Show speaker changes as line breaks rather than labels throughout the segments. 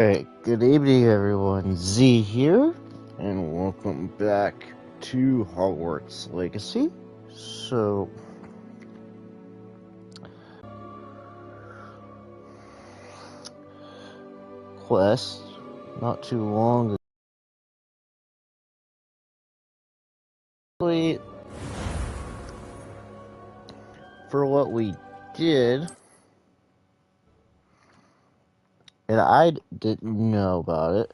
Alright, good evening everyone, Z here, and welcome back to Hoggwarts Legacy. So, quest, not too long ago, for what we did, and I didn't know about it.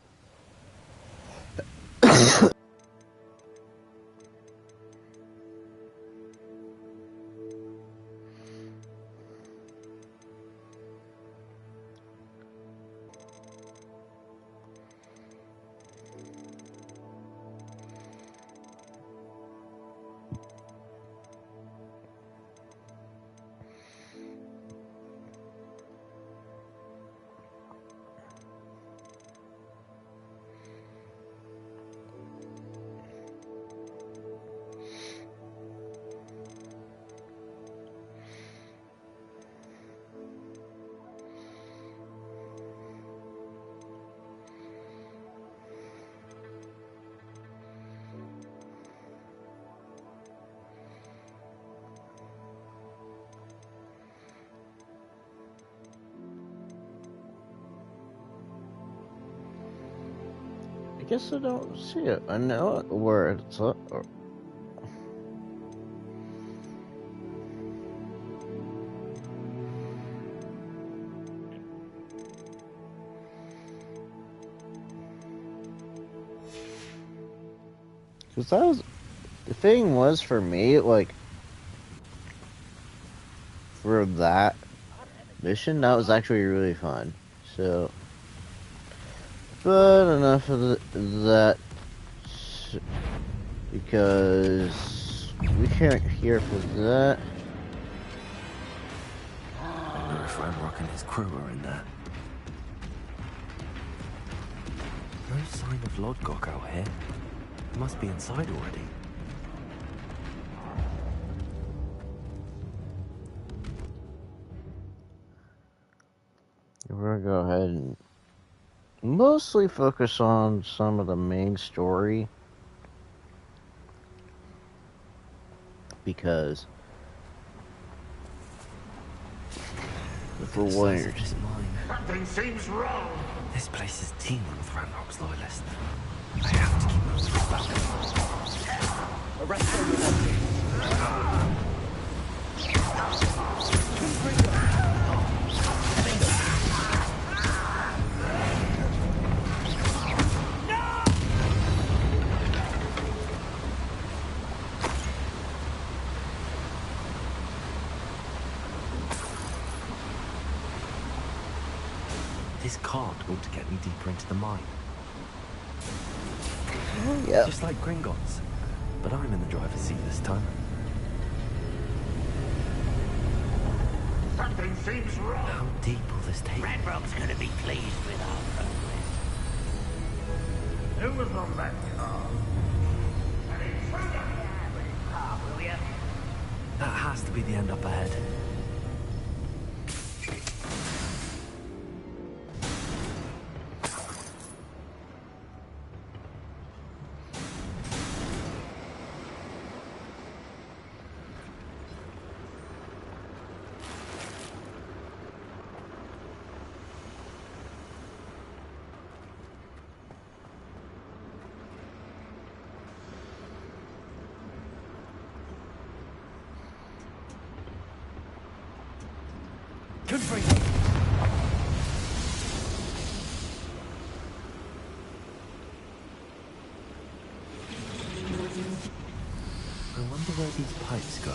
I guess I don't see it. I know where it's at. Because that was, the thing was for me, like, for that mission, that was actually really fun. So, but enough of that, because we can't hear for that.
I wonder if Ramrock and his crew are in there. No sign of Lodgok out here. He must be inside already.
We're gonna go ahead and mostly focus on some of the main story, because for one,
Something seems wrong.
This place is teeming with Ramrock's loyalists. I have to keep moving about. Arrest everyone. This card ought to get me deeper into the mine.
yeah.
Just like Gringotts. But I'm in the driver's seat this time.
Something seems wrong.
How deep will this take?
Ramrock's gonna be pleased with our progress. Who was on that car? An intruder! Car, will ya?
That has to be the end up ahead. I wonder where these pipes go.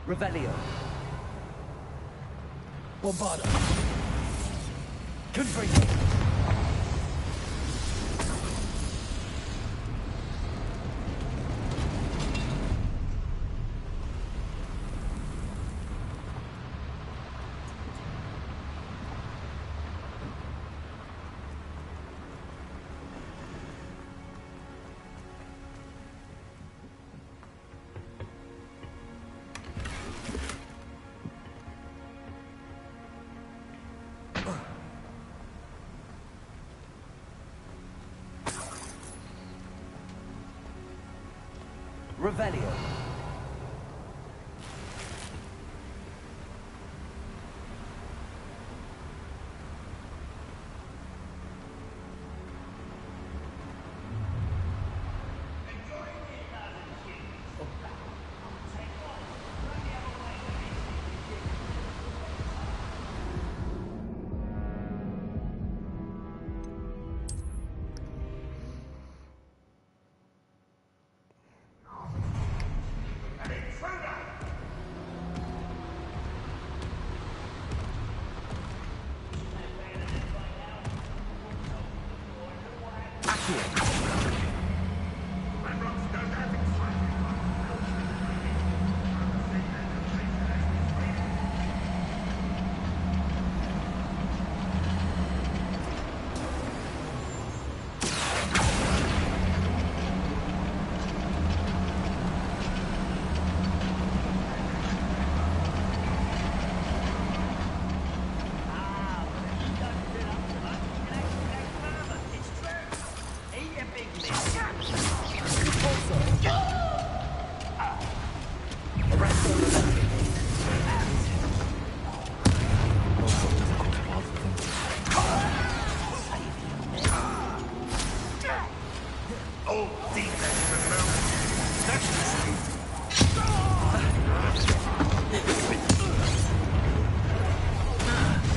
Revelio. Bombardo. Confringo. Revelio.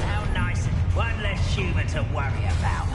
How nice. One less human to worry about.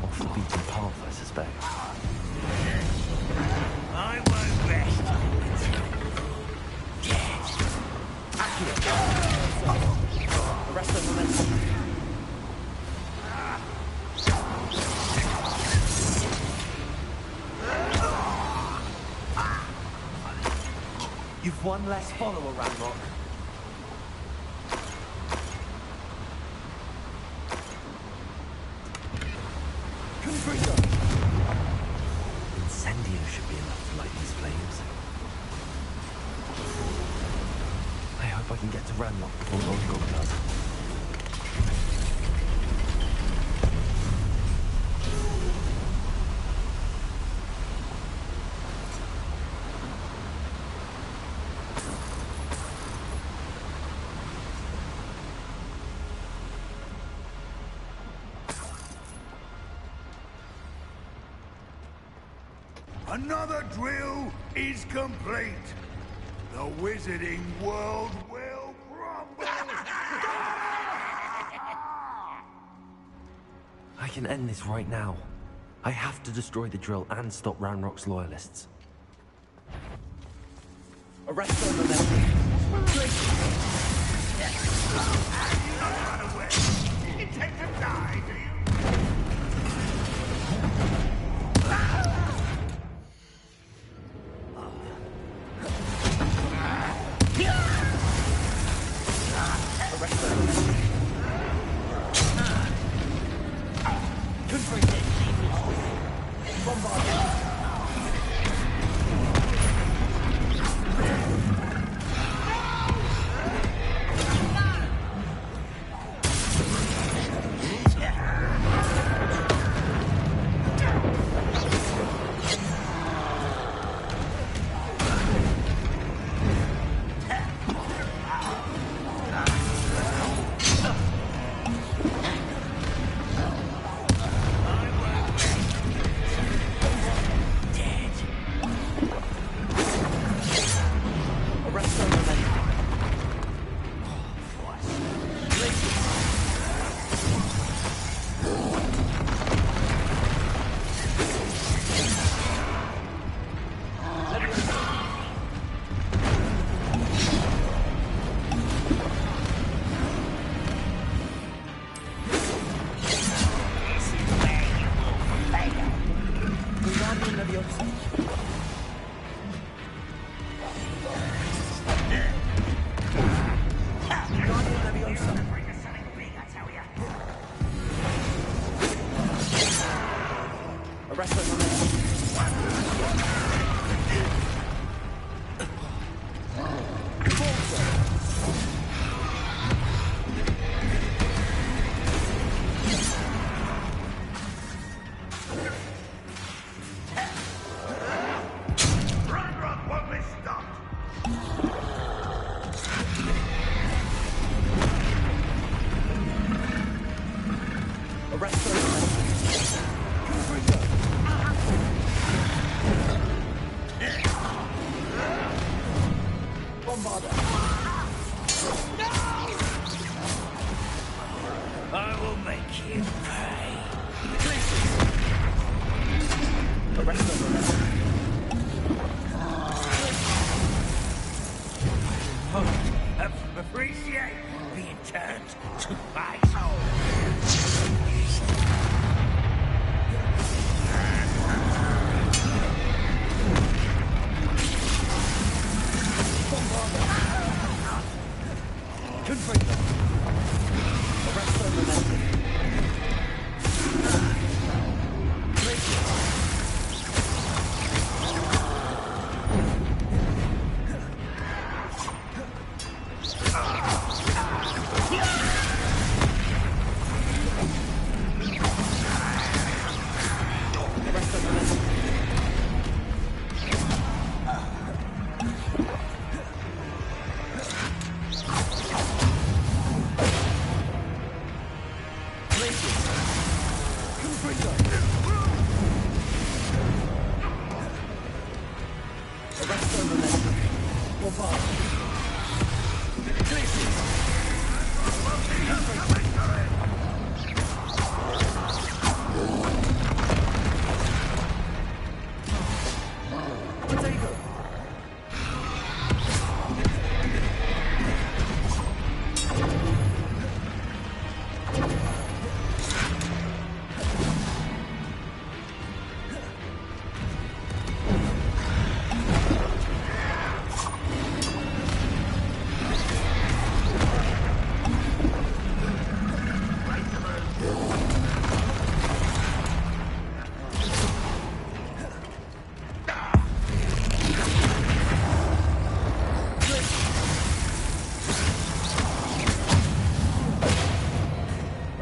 Off the beaten path, I suspect.
I won't rest.
Arrest the momentum. One less follower, Ranrock. Incendio should be enough to light these flames. I hope I can get to Ranrock before Goldgog does.
Another drill is complete. The wizarding world will crumble.
I can end this right now. I have to destroy the drill and stop Ranrock's loyalists. Arrest them and
You intend to die, do you?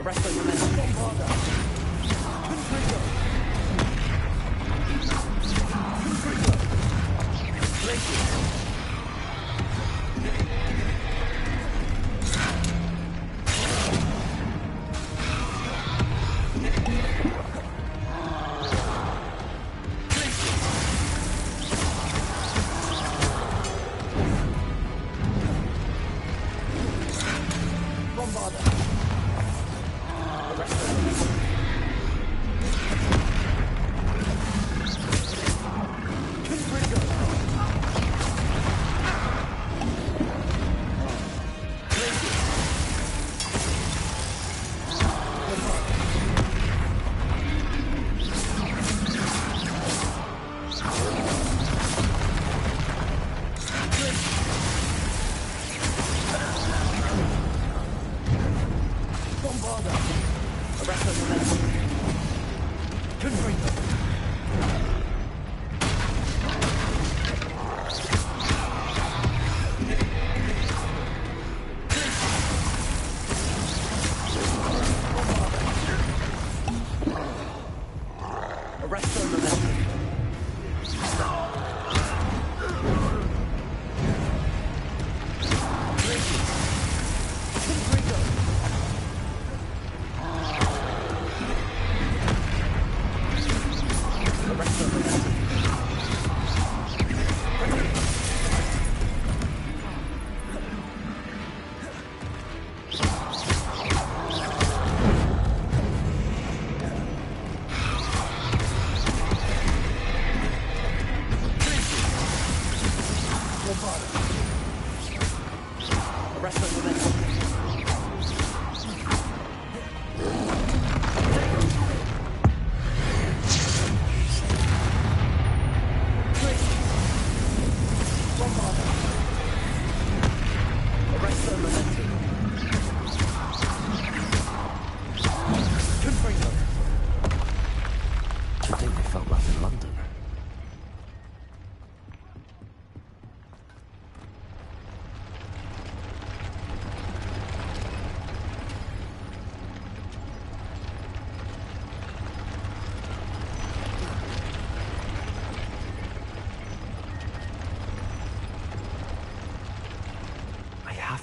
Arresto momentum. Bombarda. Confringo. Confringo. Glacier.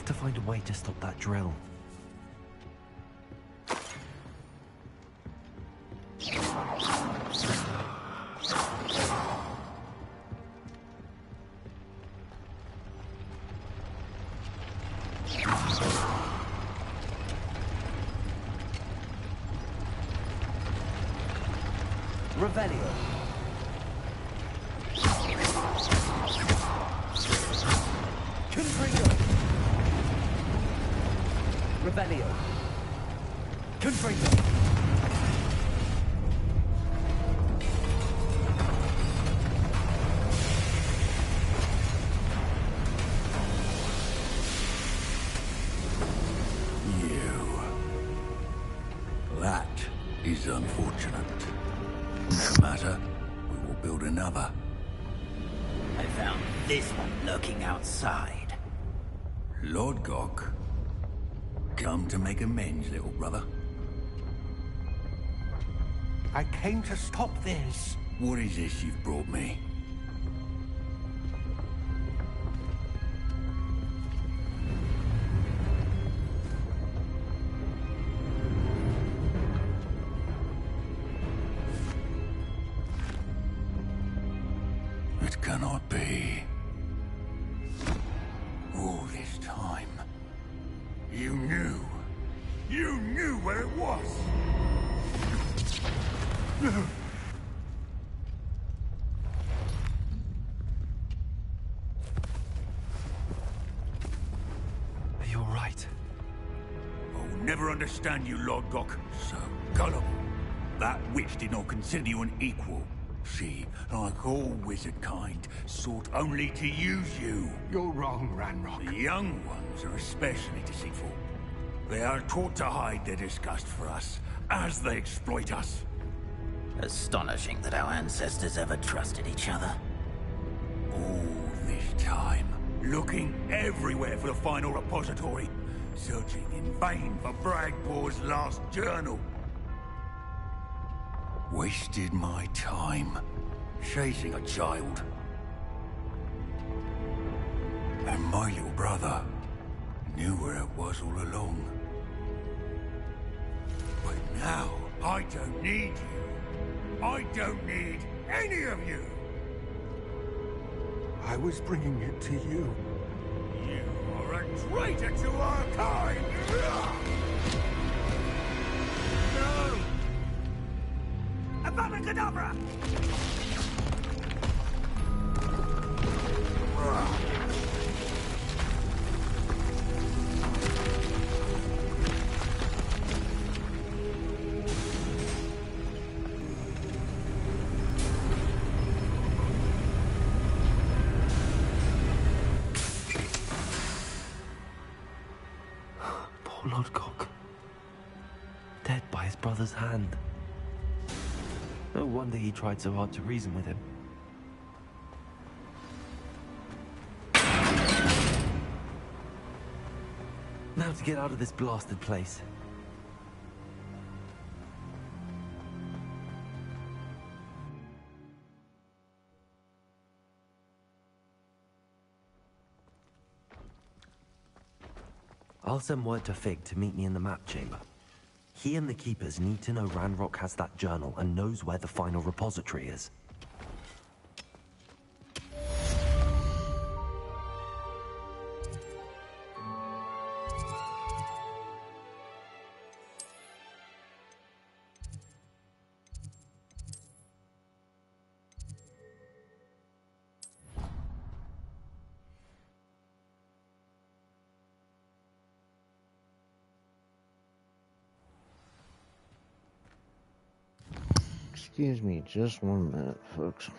To find a way to stop that drill. Revelio. Confringo. Revelio. Confringo.
That is unfortunate. No matter, we will build another.
I found this one lurking outside.
Lord Gok, come to make amends, little brother.
I came to stop this.
What is this you've brought me? It cannot be. All this time, you knew. You knew where it was.
Are you all right?
I'll never understand you, Lord Gok. So gullible. That witch did not consider you an equal. She, like all wizard kind, sought only to use you.
You're wrong, Ranrock.
The young ones are especially deceitful. They are taught to hide their disgust for us, as they exploit us.
Astonishing that our ancestors ever trusted each other.
All this time, looking everywhere for the final repository, searching in vain for Bragbor's last journal. Wasted my time chasing a child. And my little brother knew where it was all along. But now, I don't need you. I don't need any of you.
I was bringing it to you.
You are a traitor to our kind! No! Avada Kedavra!
Poor Lodgok. Dead by his brother's hand. No wonder he tried so hard to reason with him. Now to get out of this blasted place. I'll send word to Fig to meet me in the map chamber. He and the Keepers need to know Ranrock has that journal and knows where the final repository is.
Excuse me, just 1 minute, folks.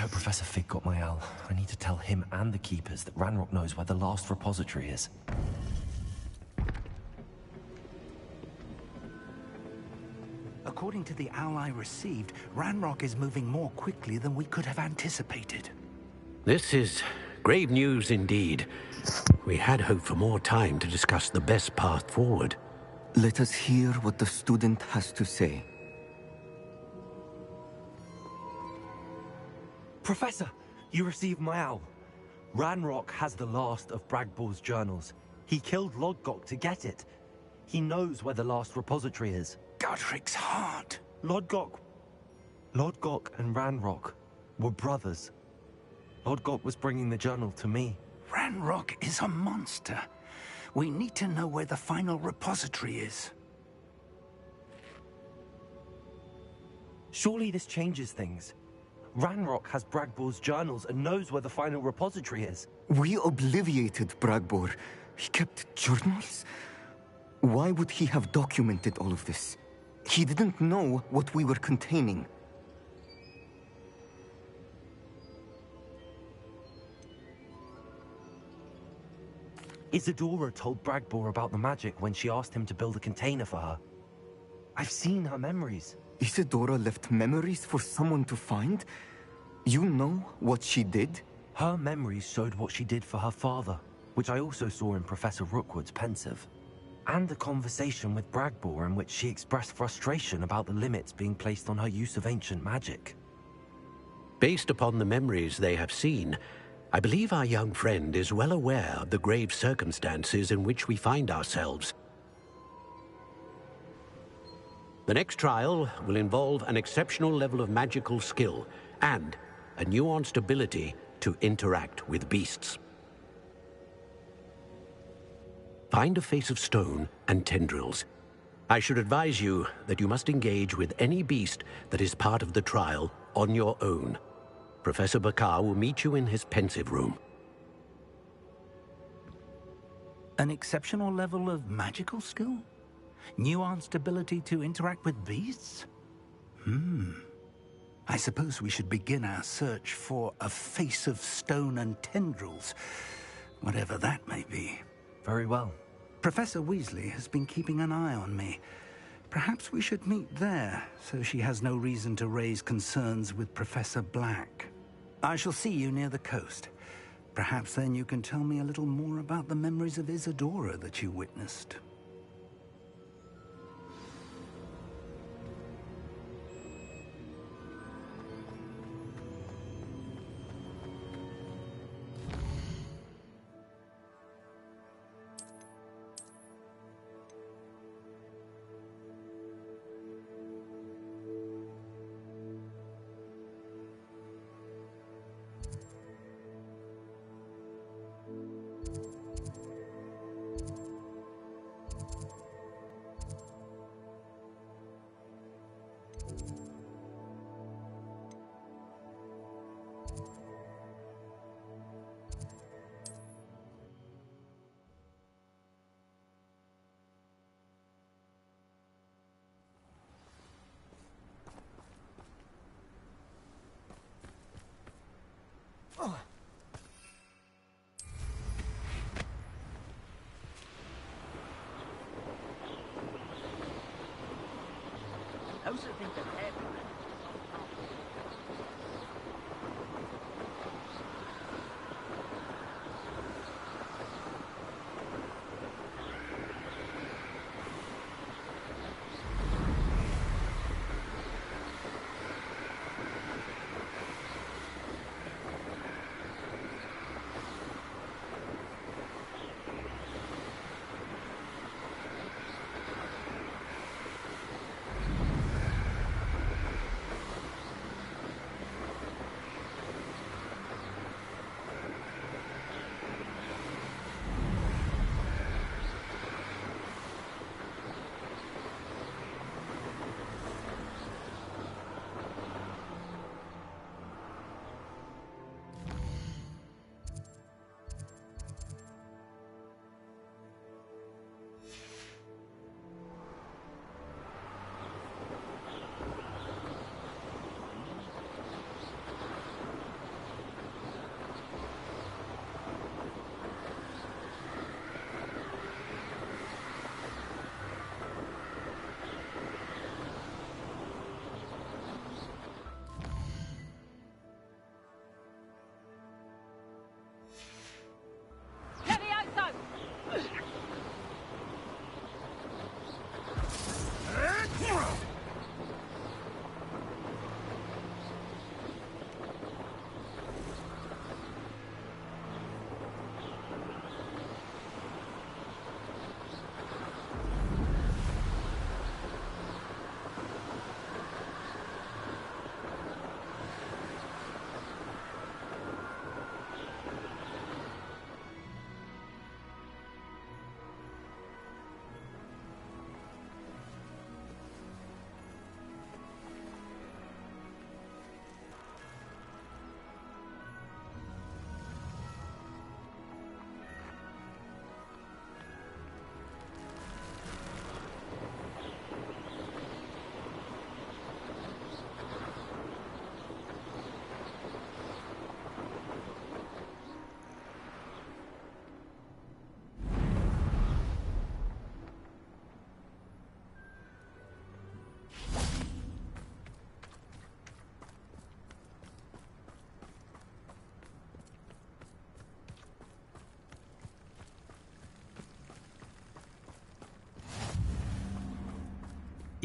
hope Professor Fig got my owl. I need to tell him and the Keepers that Ranrock knows where the last repository is.
According to the owl I received, Ranrock is moving more quickly than we could have anticipated.
This is grave news indeed. We had hoped for more time to discuss the best path forward.
Let us hear what the student has to say.
Professor, you received my owl. Ranrock has the last of Bragbor's journals. He killed Lodgok to get it. He knows where the last repository is.
Godric's heart.
Lodgok and Ranrock were brothers. Lodgok was bringing the journal to me.
Ranrock is a monster. We need to know where the final repository is.
Surely this changes things. Ranrock has Bragbor's journals and knows where the final repository is.
We obliviated Bragbor. He kept journals? Why would he have documented all of this? He didn't know what we were containing.
Isadora told Bragbor about the magic when she asked him to build a container for her. I've seen her memories.
Isadora left memories for someone to find? You know what she did?
Her memories showed what she did for her father, which I also saw in Professor Rookwood's pensive. And a conversation with Bragbor in which she expressed frustration about the limits being placed on her use of ancient magic.
Based upon the memories they have seen, I believe our young friend is well aware of the grave circumstances in which we find ourselves. The next trial will involve an exceptional level of magical skill and a nuanced ability to interact with beasts. Find a face of stone and tendrils. I should advise you that you must engage with any beast that is part of the trial on your own. Professor Bakar will meet you in his pensive room.
An exceptional level of magical skill? Nuanced ability to interact with beasts? I suppose we should begin our search for a face of stone and tendrils, whatever that may be.
Very well.
Professor Weasley has been keeping an eye on me. Perhaps we should meet there, so she has no reason to raise concerns with Professor Black. I shall see you near the coast. Perhaps then you can tell me a little more about the memories of Isadora that you witnessed.
How's it think that happened?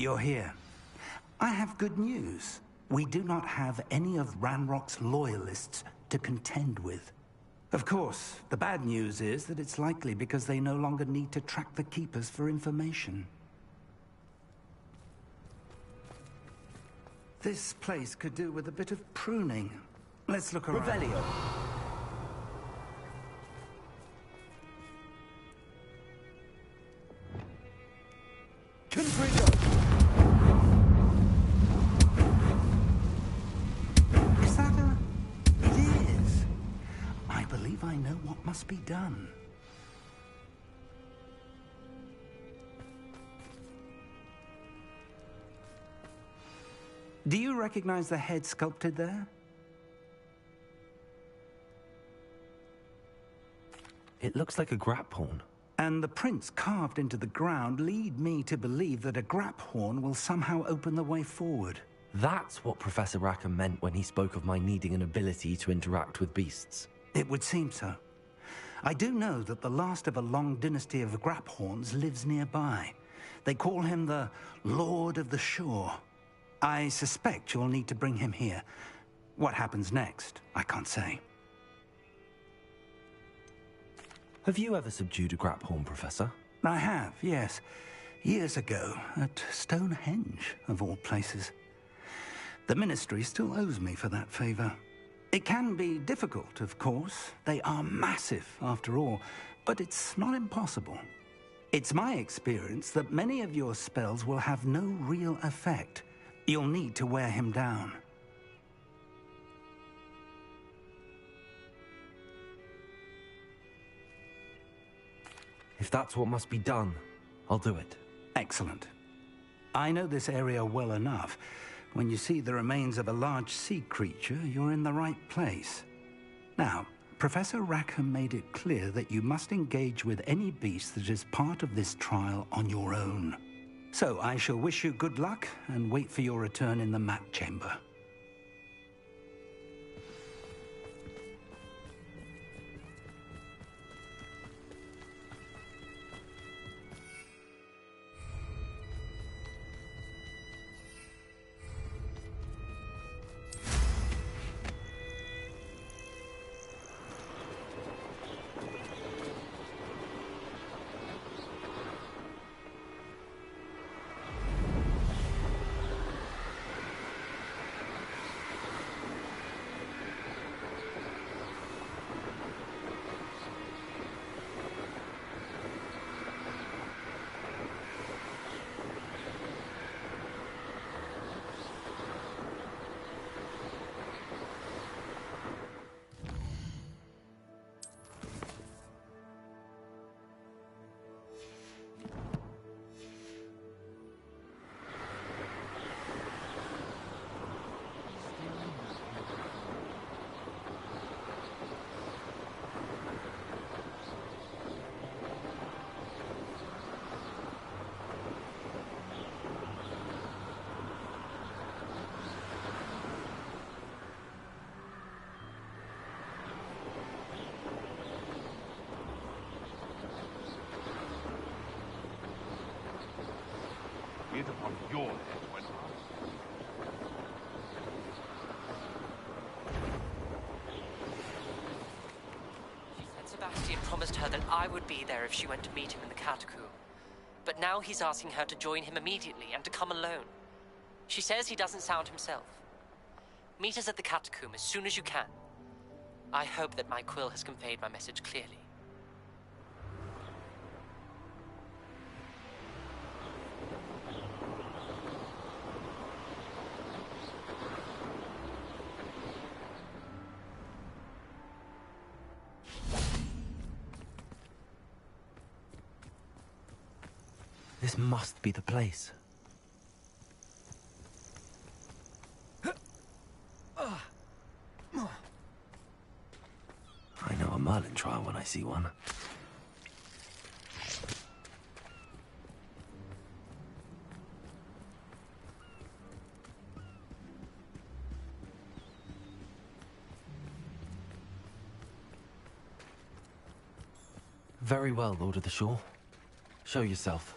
You're here. I have good news. We do not have any of Ranrock's loyalists to contend with. Of course, the bad news is that it's likely because they no longer need to track the Keepers for information. This place could do with a bit of pruning. Let's look around.
Revelio.
Confringo! Is that a... It is. I believe I know what must be done. Do you recognize the head sculpted there?
It looks like a grap horn.
And the prints carved into the ground lead me to believe that a grap horn will somehow open the way forward.
That's what Professor Rackham meant when he spoke of my needing an ability to interact with beasts.
It would seem so. I do know that the last of a long dynasty of grap horns lives nearby. They call him the Lord of the Shore. I suspect you'll need to bring him here. What happens next, I can't say.
Have you ever subdued a grap horn, Professor?
I have, yes. Years ago, at Stonehenge, of all places. The Ministry still owes me for that favor. It can be difficult, of course. They are massive, after all, but it's not impossible. It's my experience that many of your spells will have no real effect. You'll need to wear him down.
If that's what must be done, I'll do it.
Excellent. I know this area well enough. When you see the remains of a large sea creature, you're in the right place. Now, Professor Rackham made it clear that you must engage with any beast that is part of this trial on your own. So I shall wish you good luck and wait for your return in the map chamber.
It upon your head when
She said Sebastian promised her that I would be there if she went to meet him in the catacomb. But now he's asking her to join him immediately and to come alone. She says he doesn't sound himself. Meet us at the catacomb as soon as you can. I hope that my quill has conveyed my message clearly.
This must be the place. I know a Merlin trial when I see one. Very well, Lord of the Shore. Show yourself.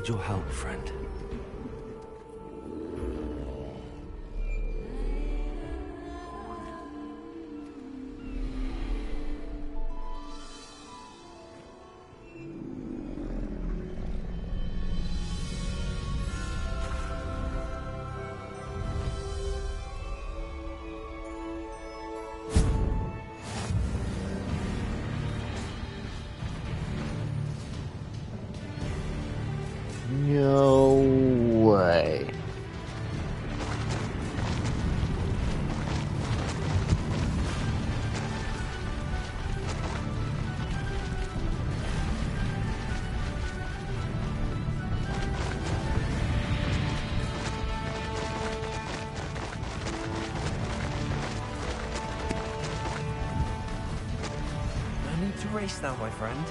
Your help, friend.
No way.
No need to race now, my friend.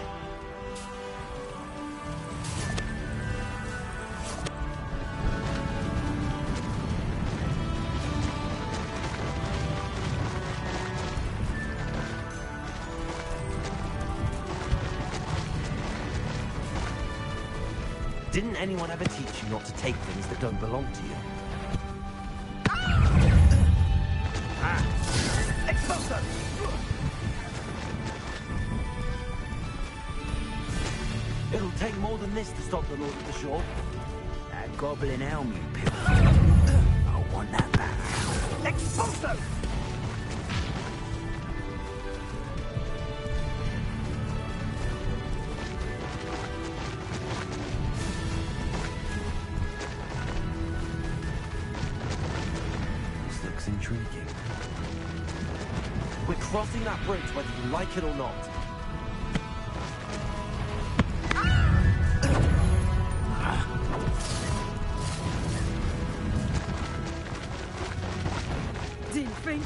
Didn't anyone ever teach you not to take things that don't belong to you? It'll take more than this to stop the Lord of the Shore.
That goblin helm, you pip. I want that back. Expulso!
This looks intriguing. We're crossing that bridge whether you like it or not.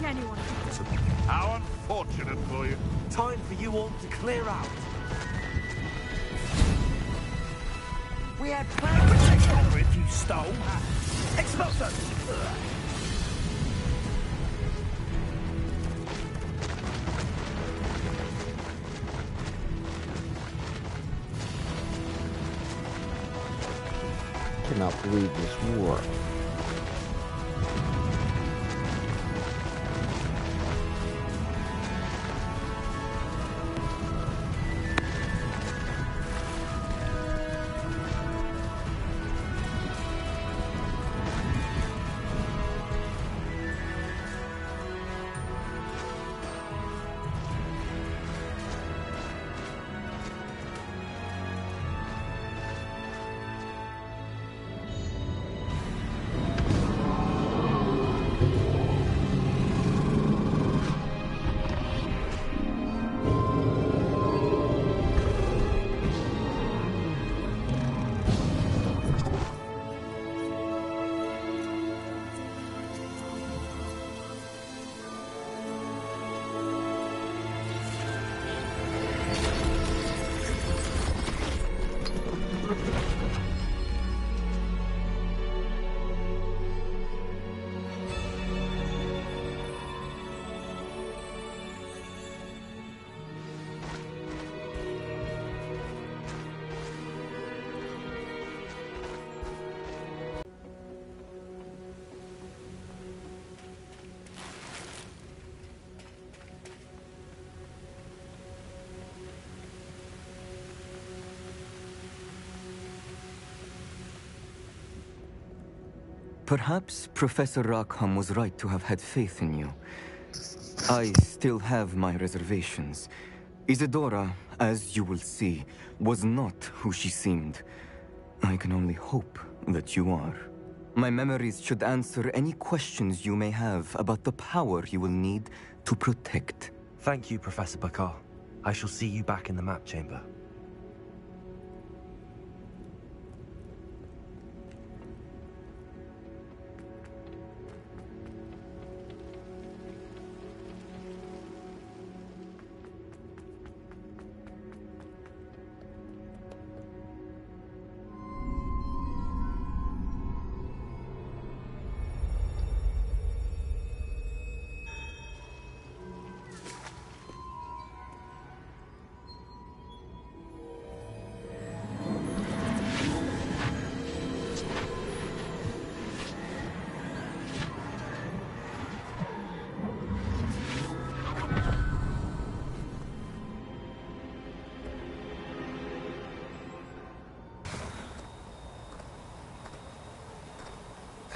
letting anyone do it.
How unfortunate for you.
Time for you all to clear out.
We had plans to take over if you stole. Expulso!
Cannot believe this war.
Perhaps Professor Rackham was right to have had faith in you. I still have my reservations. Isadora, as you will see, was not who she seemed. I can only hope that you are. My memories should answer any questions you may have about the power you will need to protect.
Thank you, Professor Bakar. I shall see you back in the map chamber.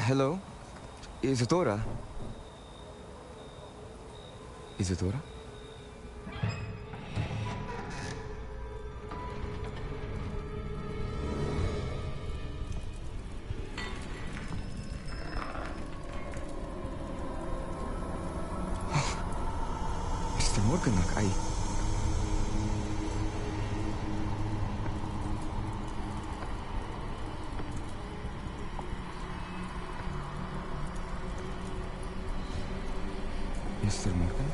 Hello? Isadora? Isadora? Mr. Morganach, Mr. Morgan?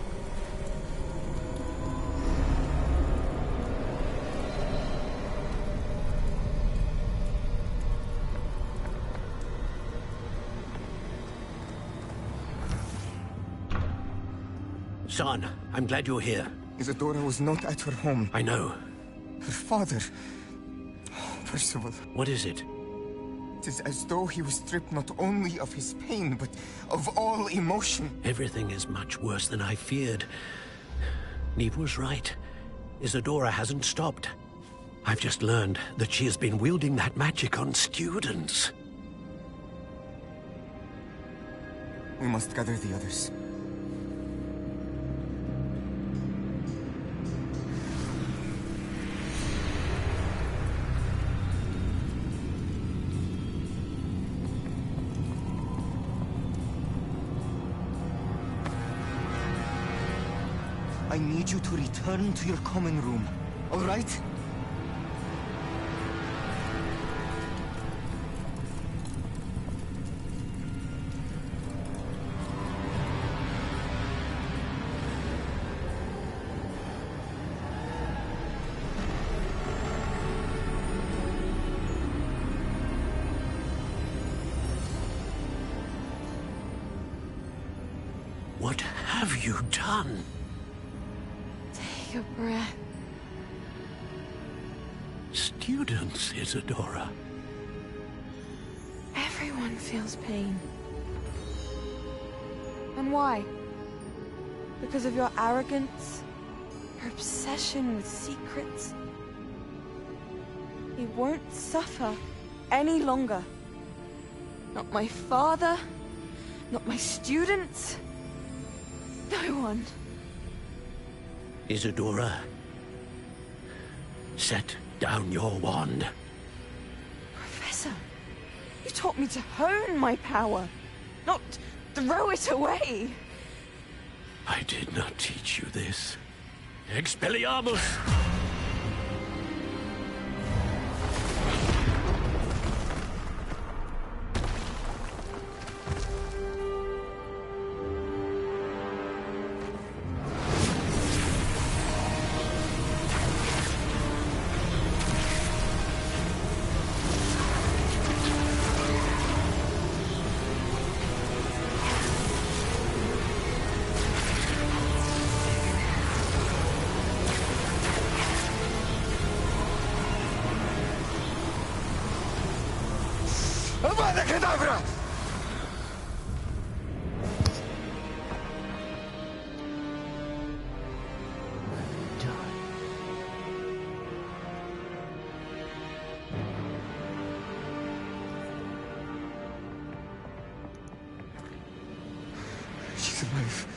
Son, I'm glad you're here.
Isadora was not at her home.
I know.
Her father... Oh, Percival.
What is it?
It is as though he was stripped not only of his pain, but of all emotion.
Everything is much worse than I feared. Neve was right. Isadora hasn't stopped. I've just learned that she has been wielding that magic on students.
We must gather the others. I need you to return to your common room, all right?
have you done?
Take a breath.
Students, Isadora.
Everyone feels pain. And why? Because of your arrogance? Your obsession with secrets? He won't suffer any longer. Not my father, not my students, no one.
Isadora, set down your wand.
Professor, you taught me to hone my power, not throw it away.
I did not teach you this. Expelliarmus!
Avada Kedavra!
She's alive.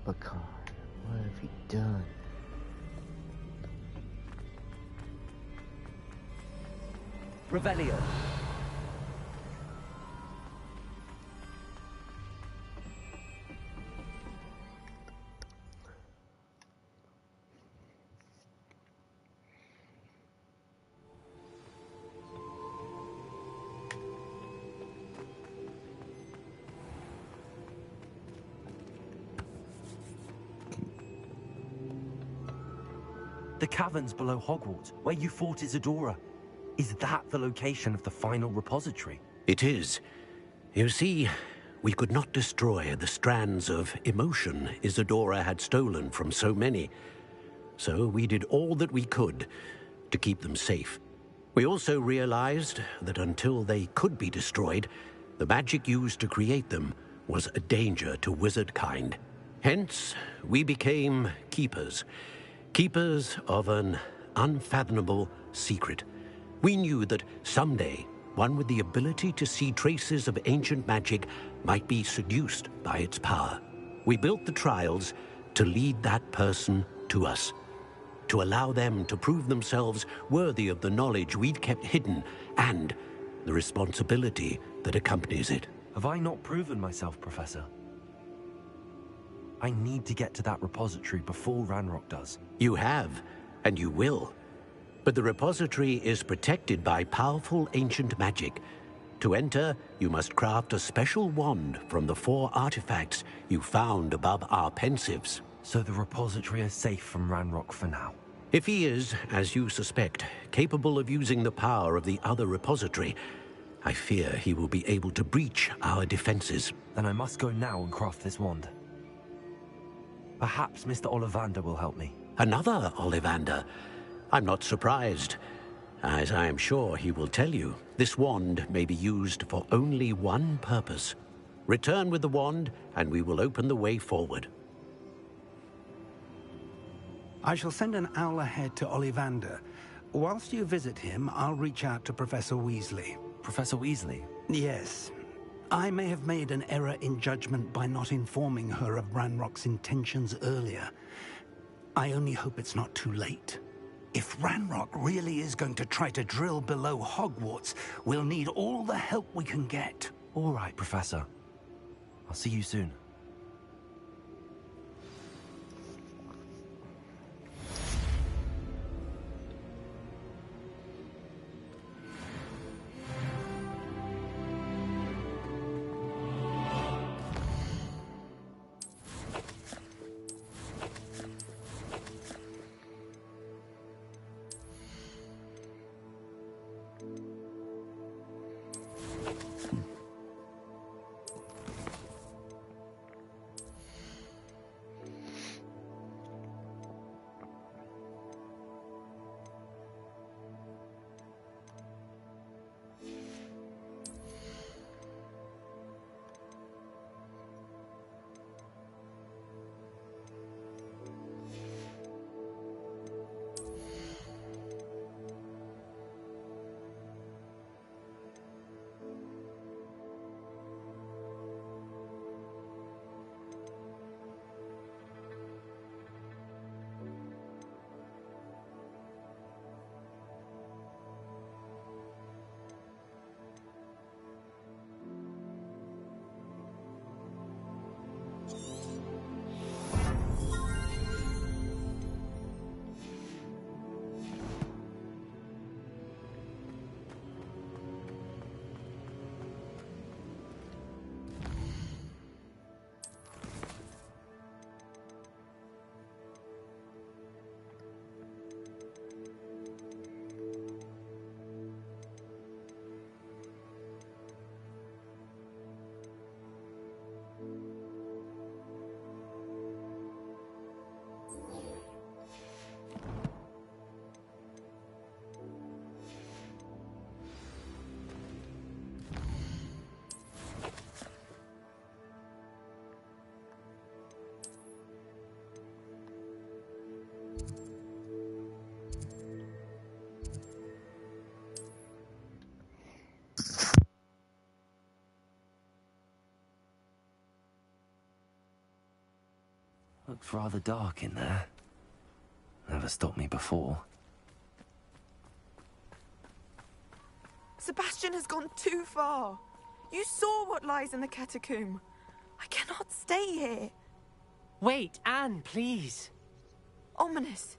Bakar, what have you done?
Revelio. The caverns below Hoggwarts, where you fought Isadora. Is that the location of the final repository?
It is. You see, we could not destroy the strands of emotion Isadora had stolen from so many. So we did all that we could to keep them safe. We also realized that until they could be destroyed, the magic used to create them was a danger to wizard kind. Hence, we became keepers. Keepers of an unfathomable secret. We knew that someday, one with the ability to see traces of ancient magic might be seduced by its power. We built the trials to lead that person to us, to allow them to prove themselves worthy of the knowledge we'd kept hidden and the responsibility that accompanies it.
Have I not proven myself, Professor? I need to get to that repository before Ranrock does.
You have, and you will. But the repository is protected by powerful ancient magic. To enter, you must craft a special wand from the 4 artifacts you found above our pensives.
So the repository is safe from Ranrock for now?
If he is, as you suspect, capable of using the power of the other repository, I fear he will be able to breach our defenses.
Then I must go now and craft this wand. Perhaps Mr. Ollivander will help me.
Another Ollivander? I'm not surprised. As I am sure he will tell you, this wand may be used for only one purpose. Return with the wand, and we will open the way forward.
I shall send an owl ahead to Ollivander. Whilst you visit him, I'll reach out to Professor Weasley.
Professor Weasley?
Yes. I may have made an error in judgment by not informing her of Ranrock's intentions earlier. I only hope it's not too late. If Ranrock really is going to try to drill below Hogwarts, we'll need all the help we can get.
All right, Professor. I'll see you soon. Looks rather dark in there. Never stopped me before.
Sebastian has gone too far. You saw what lies in the catacomb. I cannot stay here.
Wait, Anne, please.
Ominous.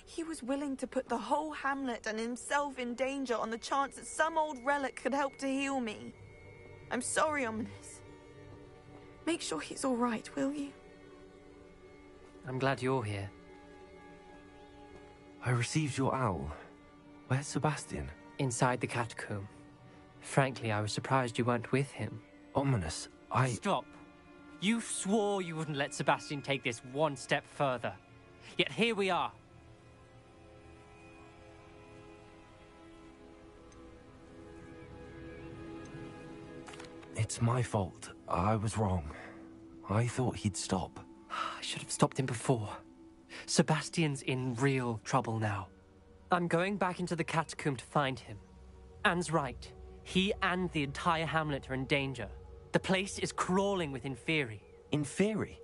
He was willing to put the whole hamlet and himself in danger on the chance that some old relic could help to heal me. I'm sorry, Ominous. Make sure he's all right, will you?
I'm glad you're here.
I received your owl. Where's Sebastian?
Inside the catacomb. Frankly, I was surprised you weren't with him.
Ominous,
Stop. You swore you wouldn't let Sebastian take this one step further. Yet here we are.
It's my fault. I was wrong. I thought he'd stop.
I should have stopped him before. Sebastian's in real trouble now. I'm going back into the catacomb to find him. Anne's right. He and the entire hamlet are in danger. The place is crawling with Inferi.
Inferi?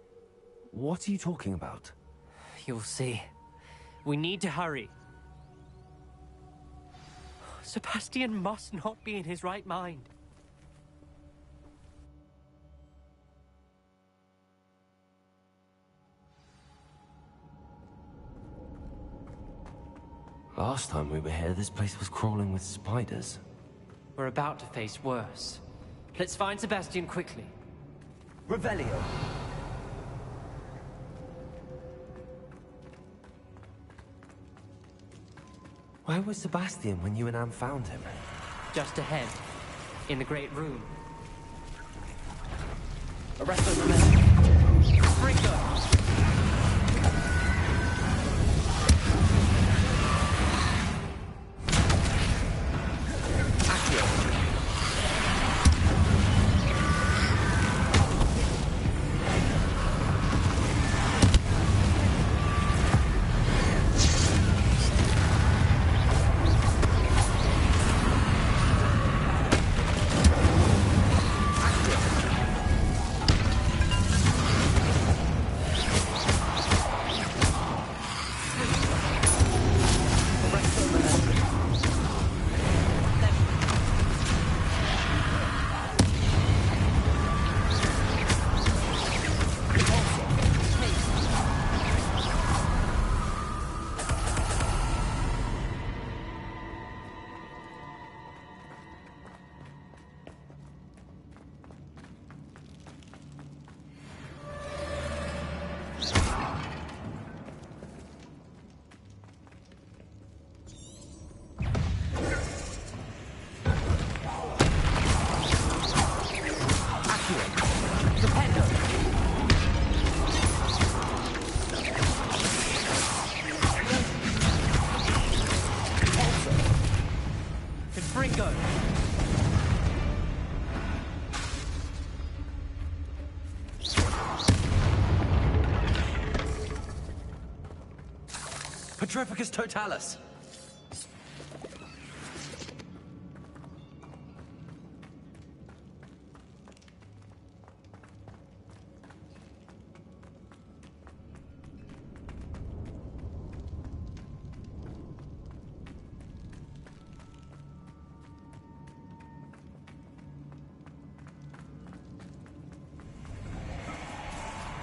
What are you talking about?
You'll see. We need to hurry. Sebastian must not be in his right mind.
Last time we were here, this place was crawling with spiders.
We're about to face worse. Let's find Sebastian quickly.
Revelio.
Where was Sebastian when you and Anne found him?
Just ahead, in the great room. Arrest those men. Bring them. Confringo!
Petrificus totalis!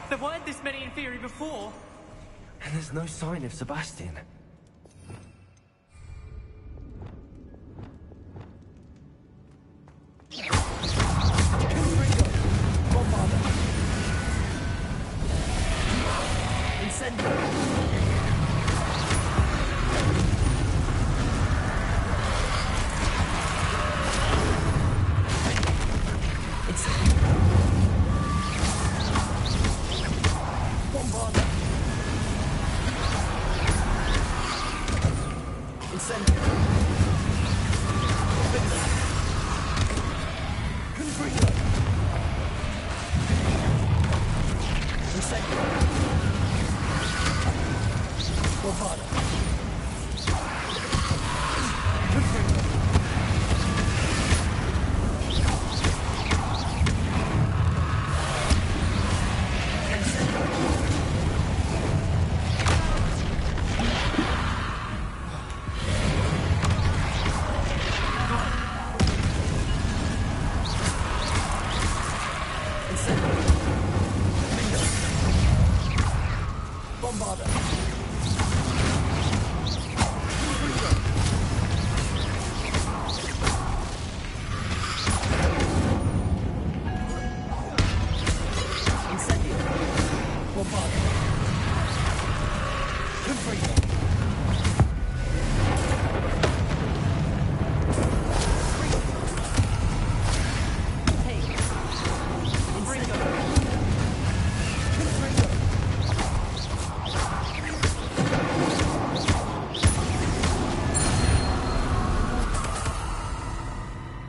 There weren't this many in theory before!
And there's no sign of Sebastian.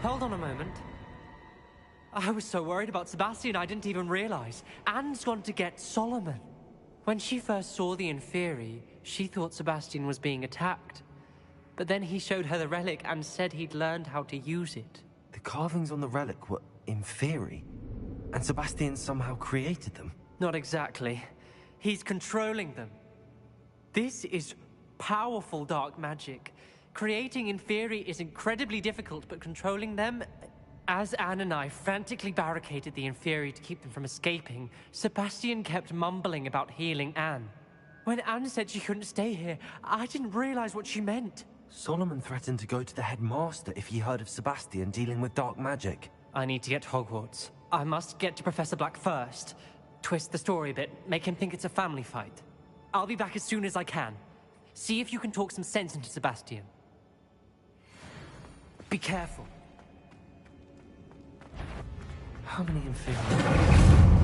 Hold on a moment. I was so worried about Sebastian I didn't even realize. Anne's gone to get Solomon. When she first saw the Inferi, she thought Sebastian was being attacked. But then he showed her the relic and said he'd learned how to use it.
The carvings on the relic were Inferi, and Sebastian somehow created them.
Not exactly. He's controlling them. This is powerful dark magic. Creating Inferi is incredibly difficult, but controlling them... As Anne and I frantically barricaded the Inferi to keep them from escaping, Sebastian kept mumbling about healing Anne. When Anne said she couldn't stay here, I didn't realize what she meant.
Solomon threatened to go to the headmaster if he heard of Sebastian dealing with dark magic.
I need to get to Hogwarts. I must get to Professor Black first. Twist the story a bit, make him think it's a family fight. I'll be back as soon as I can. See if you can talk some sense into Sebastian. Be careful.
How many Inferi?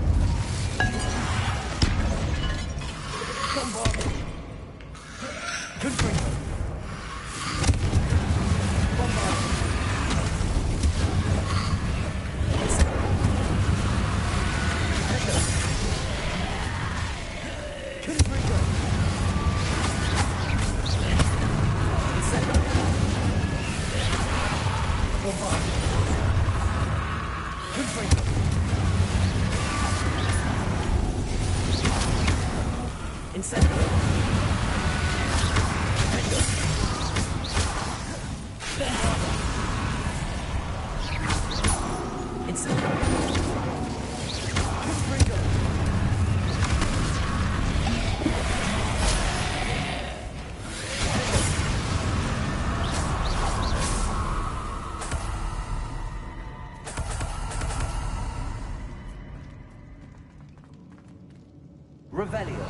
Revelio.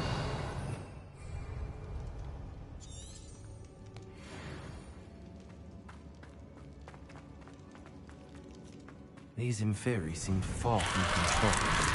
These Inferi seem far from control.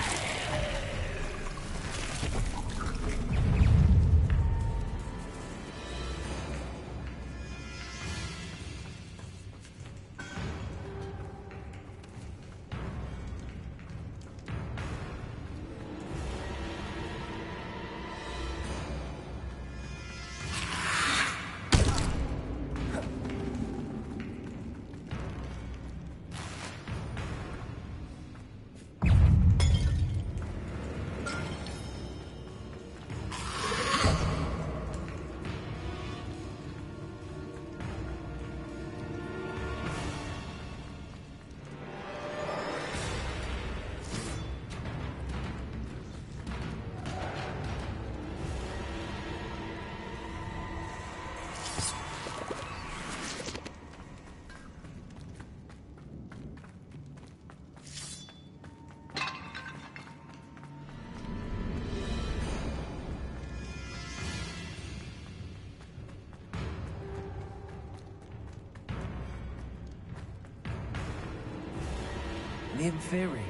The Inferi.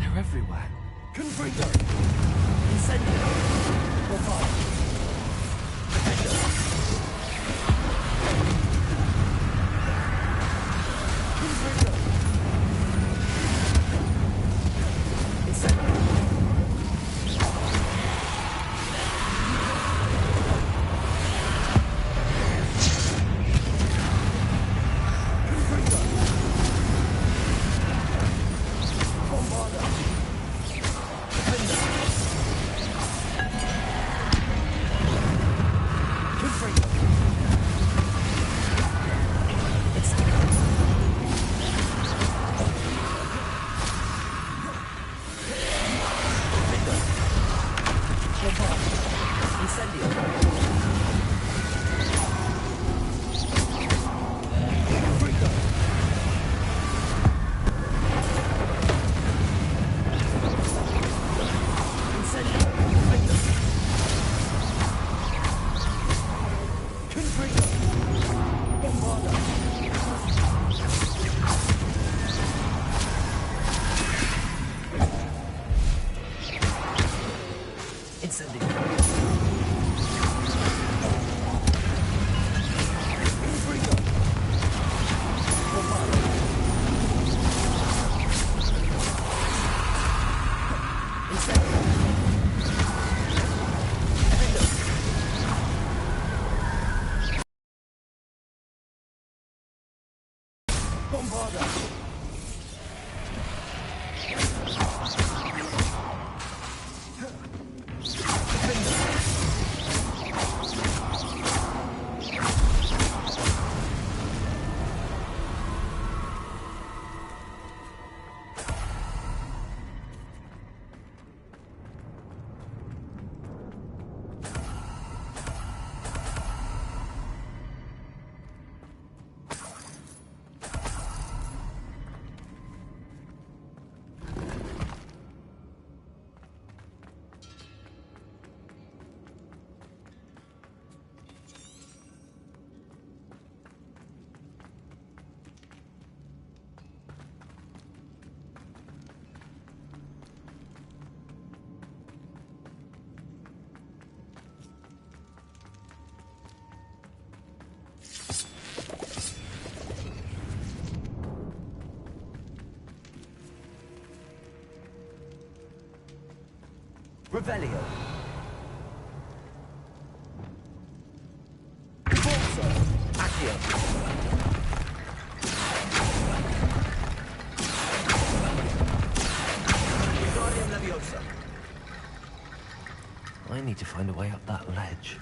They're everywhere.
Confringo!
Incendio!
Profile! Defender! Confringo! Incendio! Revelio. Forza. Accio. Guardian Leviosa.
I need to find a way up that ledge.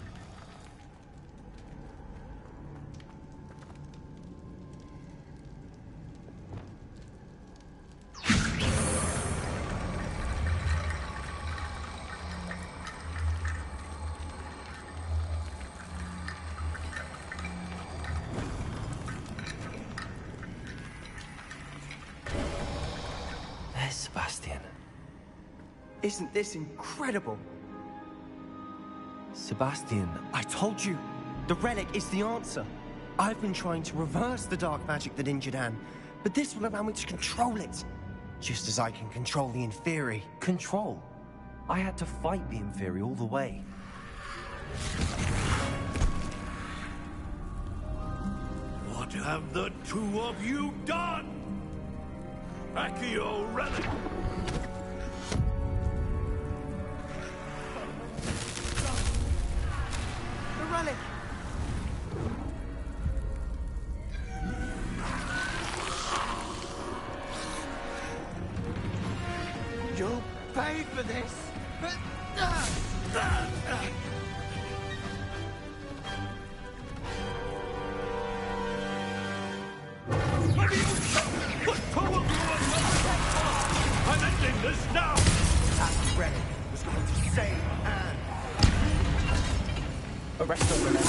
Sebastian.
Isn't this incredible?
Sebastian.
I told you, the relic is the answer. I've been trying to reverse the dark magic that injured Anne, but this will allow me to control it. Just as I can control the Inferi.
Control? I had to fight the Inferi all the way.
What have the two of you done? Accio relic!
The relic! You'll pay for this!
I'm ending this now!
That relic was going to save Anne. Arrest the relic.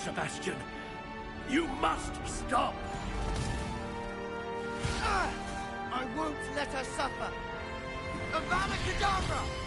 Sebastian. You must stop.
I won't let her suffer. Avada Kedavra!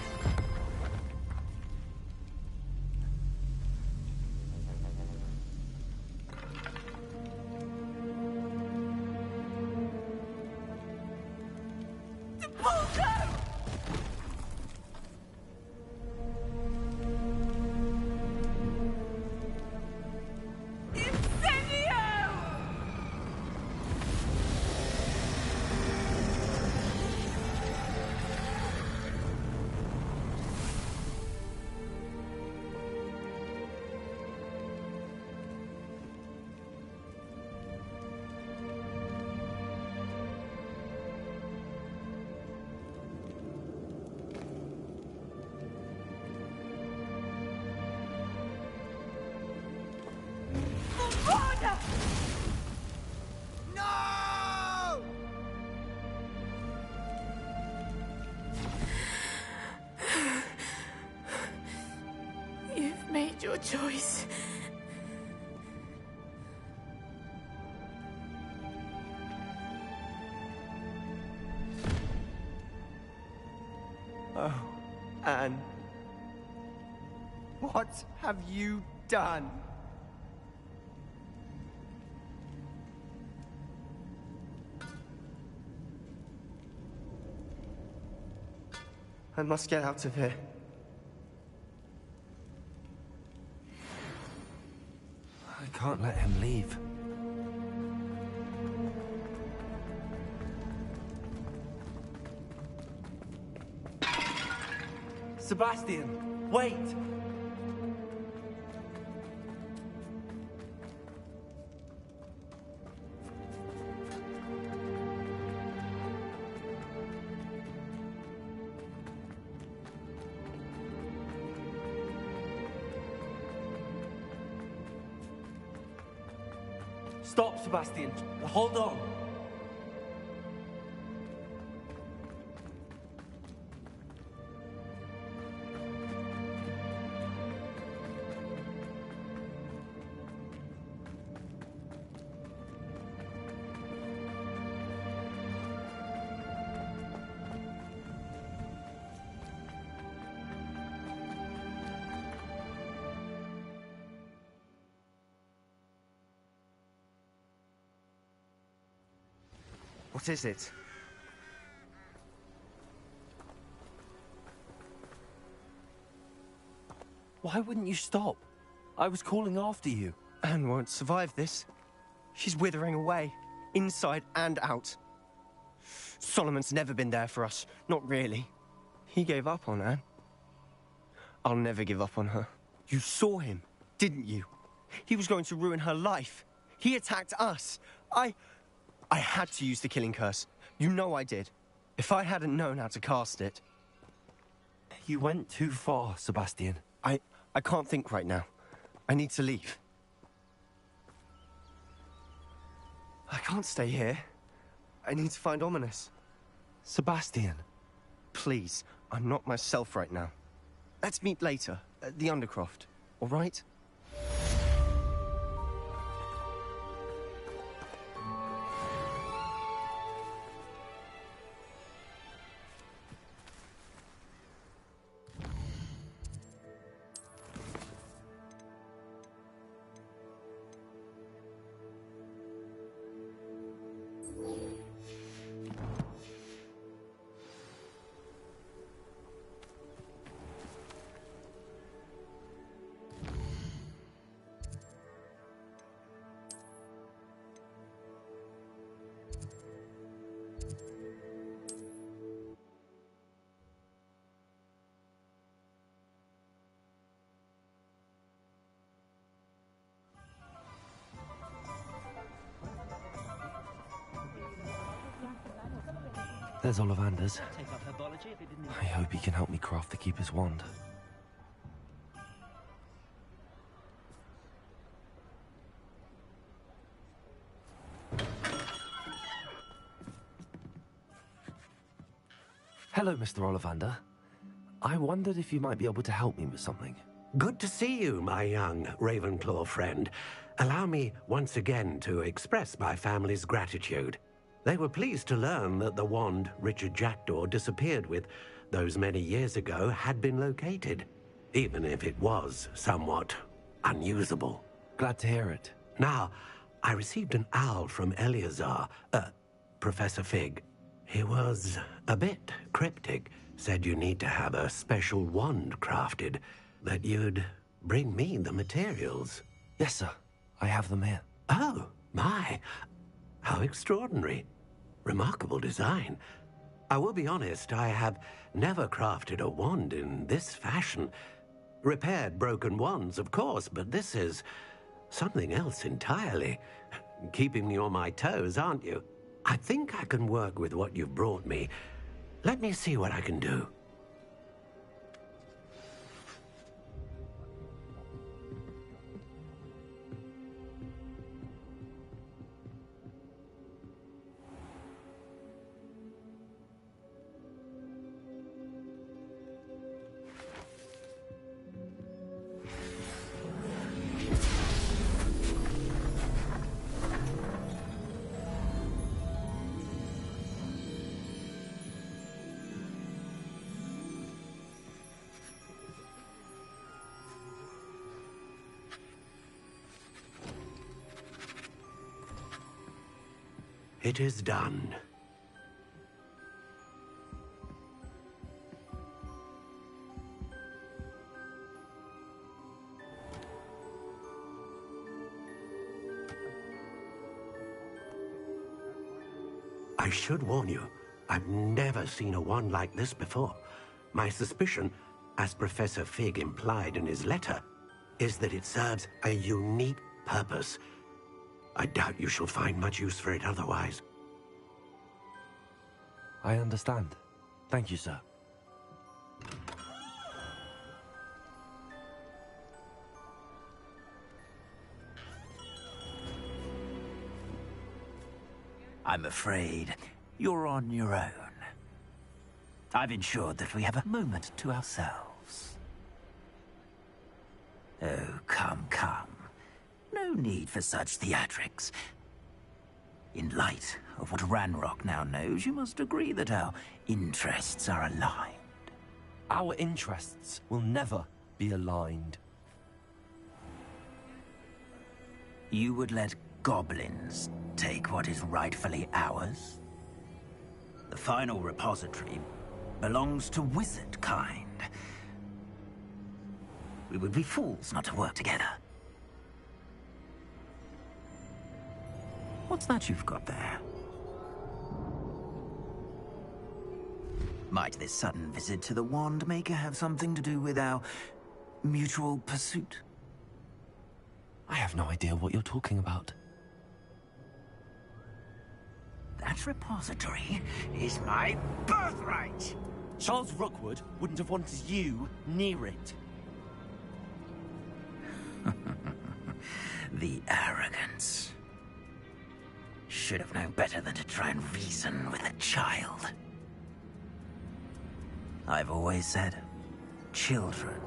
choice.
Oh, Anne. What have you done? I must get out of here.
I can't let him leave. Sebastian, wait! Stop, Sebastian. Hold on.
What is it?
Why wouldn't you stop? I was calling after you.
Anne won't survive this. She's withering away, inside and out. Solomon's never been there for us, not really. He gave up on Anne. I'll never give up on her. You saw him, didn't you? He was going to ruin her life. He attacked us. I had to use the killing curse. You know I did. If I hadn't known how to cast it...
You went too far, Sebastian.
I can't think right now. I need to leave. I can't stay here. I need to find Ominous.
Sebastian.
Please, I'm not myself right now. Let's meet later, at the Undercroft, all right?
There's Ollivander's. I hope he can help me craft the Keeper's wand. Hello, Mr. Ollivander. I wondered if you might be able to help me with something.
Good to see you, my young Ravenclaw friend. Allow me once again to express my family's gratitude. They were pleased to learn that the wand Richard Jackdaw disappeared with those many years ago had been located, even if it was somewhat unusable.
Glad to hear it.
Now, I received an owl from Eleazar, Professor Fig. He was a bit cryptic, said you need to have a special wand crafted, that you'd bring me the materials.
Yes, sir. I have them here.
Oh, my. How extraordinary. Remarkable design. I will be honest, I have never crafted a wand in this fashion. Repaired broken wands, of course, but this is something else entirely. Keeping me on my toes, aren't you? I think I can work with what you've brought me. Let me see what I can do. It is done. I should warn you, I've never seen a wand like this before. My suspicion, as Professor Fig implied in his letter, is that it serves a unique purpose. I doubt you shall find much use for it otherwise.
I understand. Thank you, sir.
I'm afraid you're on your own. I've ensured that we have a moment to ourselves. Oh, come, come. No need for such theatrics. In light of what Ranrock now knows, you must agree that our interests are aligned.
Our interests will never be aligned.
You would let goblins take what is rightfully ours? The final repository belongs to wizard kind. We would be fools not to work together. What's that you've got there? Might this sudden visit to the Wand Maker have something to do with our mutual pursuit?
I have no idea what you're talking about.
That repository is my birthright!
Charles Rookwood wouldn't have wanted you near it.
The arrogance. Should have known better than to try and reason with a child. I've always said, children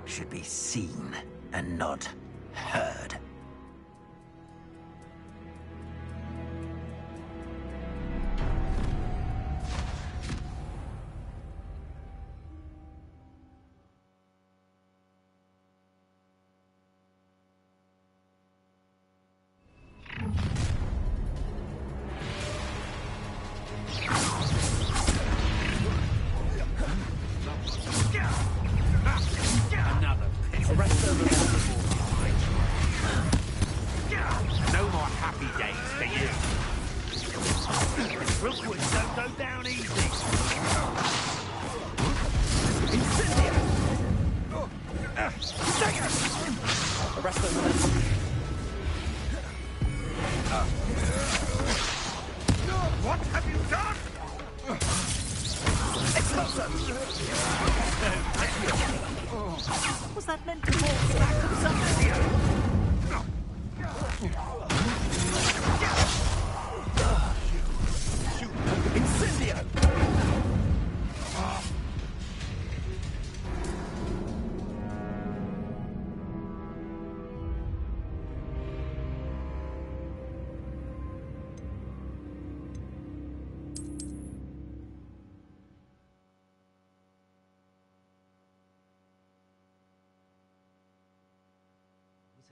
should be seen and not heard.
What have you done?
Was that meant to fall back of something? Incendio!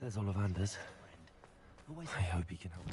There's Ollivander's. I hope he can help.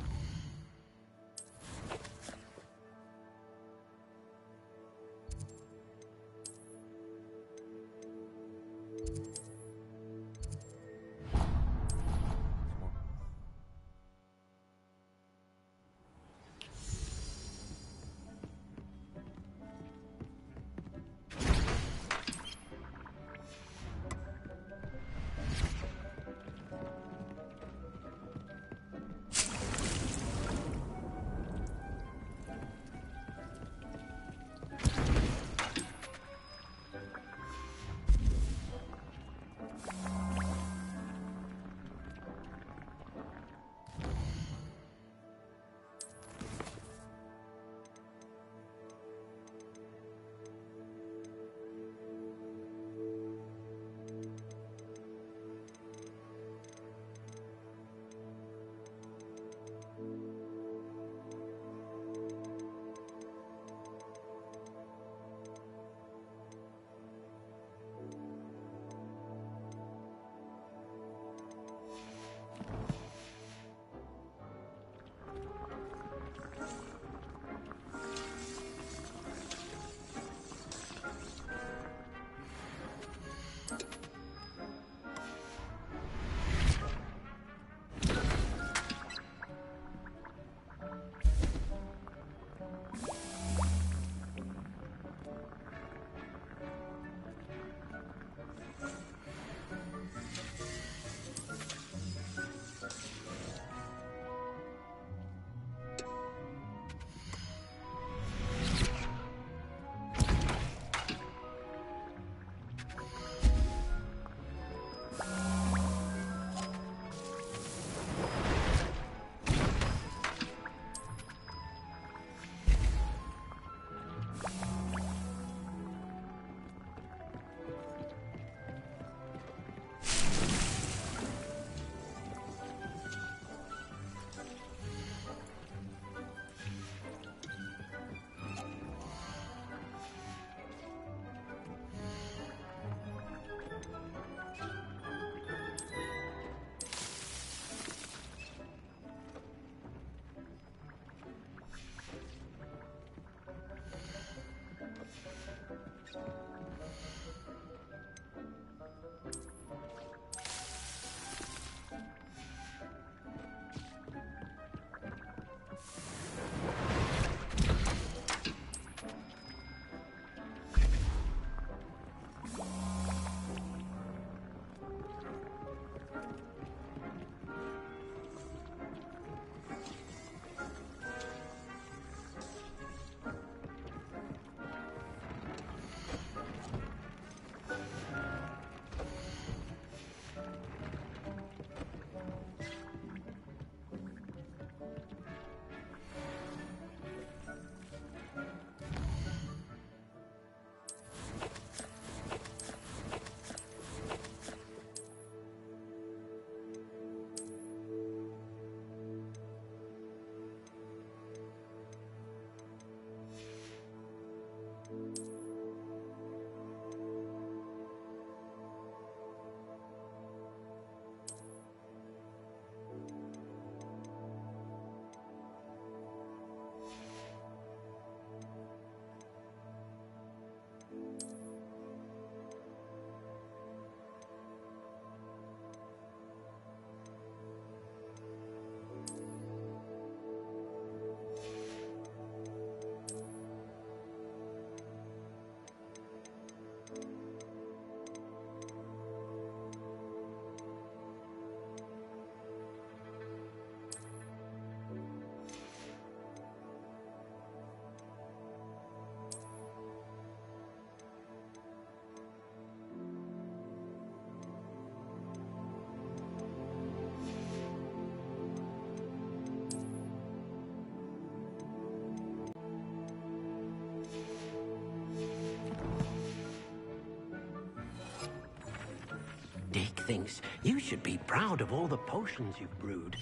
thinks you should be proud of all the potions you've brewed.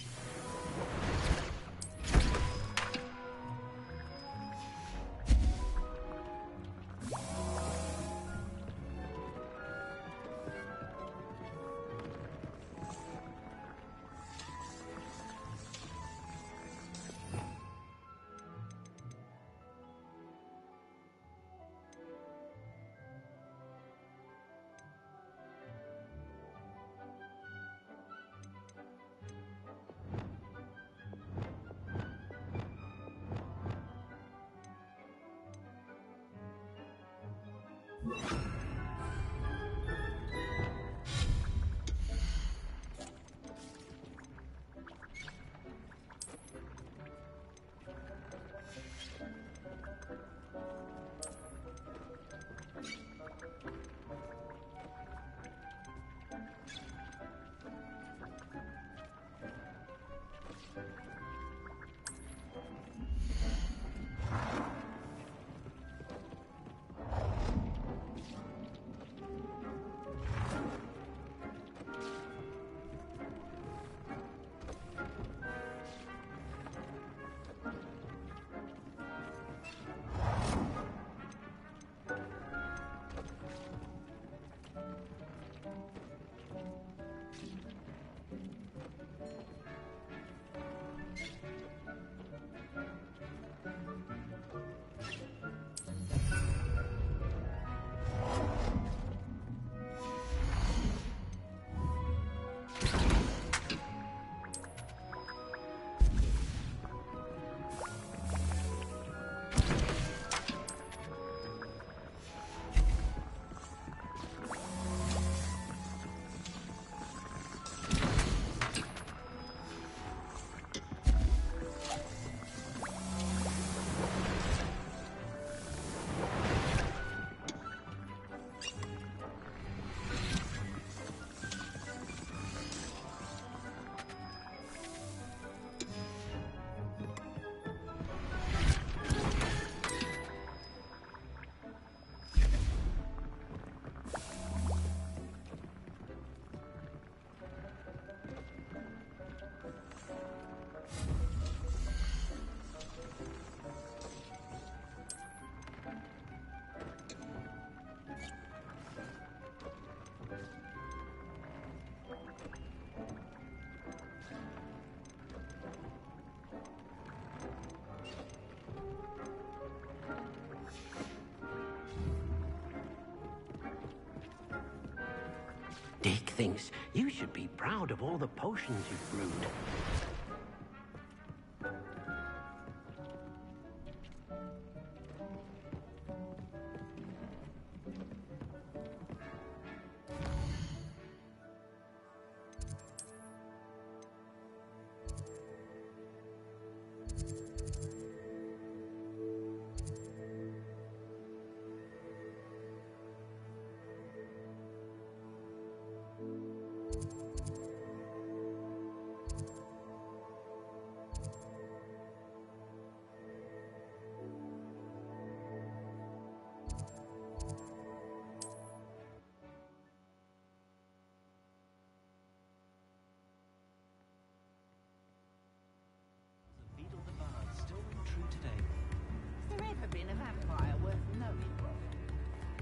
Dick thinks you should be proud of all the potions you've brewed.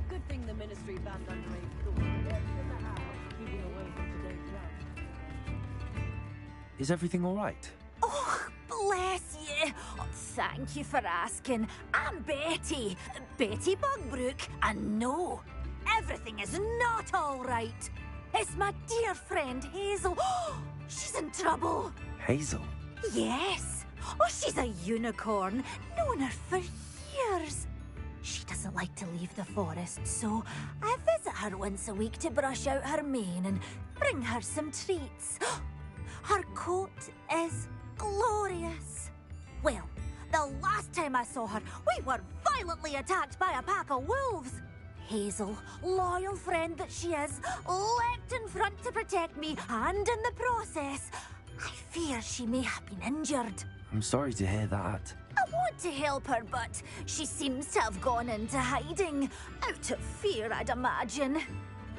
Good thing the Ministry banned underage thoughts. In the house, keeping away from today's club.
Is everything all right?
Oh, bless you. Oh, thank you for asking. I'm Betty. Betty Bugbrook. And no, everything is not all right. It's my dear friend Hazel. Oh, she's in trouble.
Hazel?
Yes. Oh, she's a unicorn. Known her for years. She doesn't like to leave the forest, so I visit her once a week to brush out her mane and bring her some treats. Her coat is glorious. Well, the last time I saw her, we were violently attacked by a pack of wolves. Hazel, loyal friend that she is, leapt in front to protect me, and in the process, I fear she may have been injured.
I'm sorry to hear that.
I want to help her, but she seems to have gone into hiding. Out of fear, I'd imagine.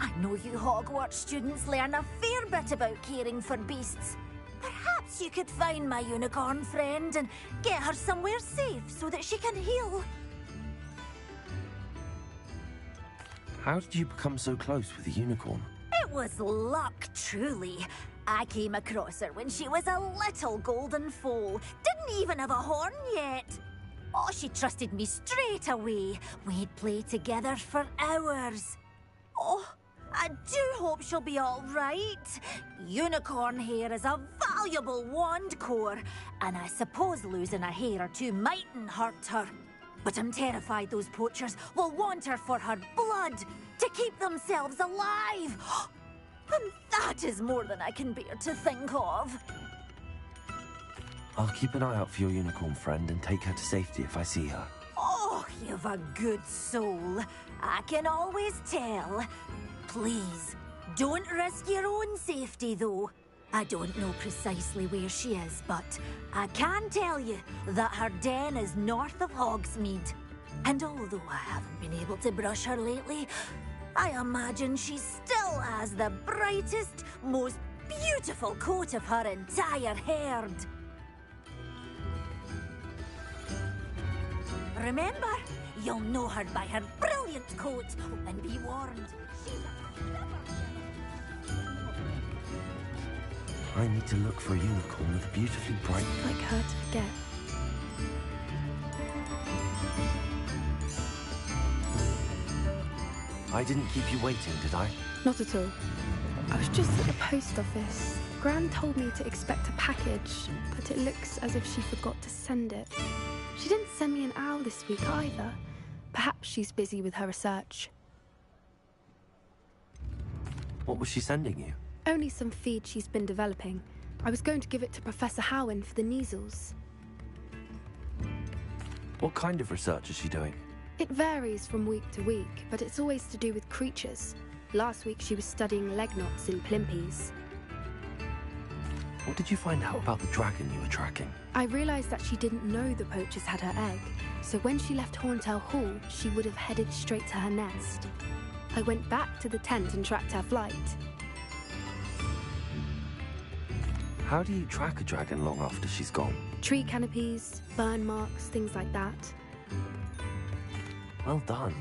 I know you Hogwarts students learn a fair bit about caring for beasts. Perhaps you could find my unicorn friend and get her somewhere safe so that she can heal.
How did you become so close with the unicorn?
It was luck, truly. I came across her when she was a little golden foal. Didn't even have a horn yet. Oh, she trusted me straight away. We'd play together for hours. Oh, I do hope she'll be all right. Unicorn hair is a valuable wand core, and I suppose losing a hair or two mightn't hurt her. But I'm terrified those poachers will want her for her blood, to keep themselves alive. And that is more than I can bear to think of.
I'll keep an eye out for your unicorn friend and take her to safety if I see her.
Oh, you've a good soul. I can always tell. Please, don't risk your own safety, though. I don't know precisely where she is, but I can tell you that her den is north of Hogsmeade. And although I haven't been able to brush her lately, I imagine she still has the brightest, most beautiful coat of her entire herd. Remember, you'll know her by her brilliant coat, and be warned, she's
I need to look for a unicorn with a beautifully bright...
Like her to forget.
I didn't keep you waiting, did I?
Not at all. I was just at the post office. Gran told me to expect a package, but it looks as if she forgot to send it. She didn't send me an owl this week either. Perhaps she's busy with her research.
What was she sending you?
Only some feed she's been developing. I was going to give it to Professor Howin for the measles.
What kind of research is she doing?
It varies from week to week, but it's always to do with creatures. Last week she was studying leg knots in Plimpies.
What did you find out about the dragon you were tracking?
I realized that she didn't know the poachers had her egg, so when she left Horntail Hall, she would have headed straight to her nest. I went back to the tent and tracked her flight.
How do you track a dragon long after she's gone?
Tree canopies, burn marks, things like that.
Well done.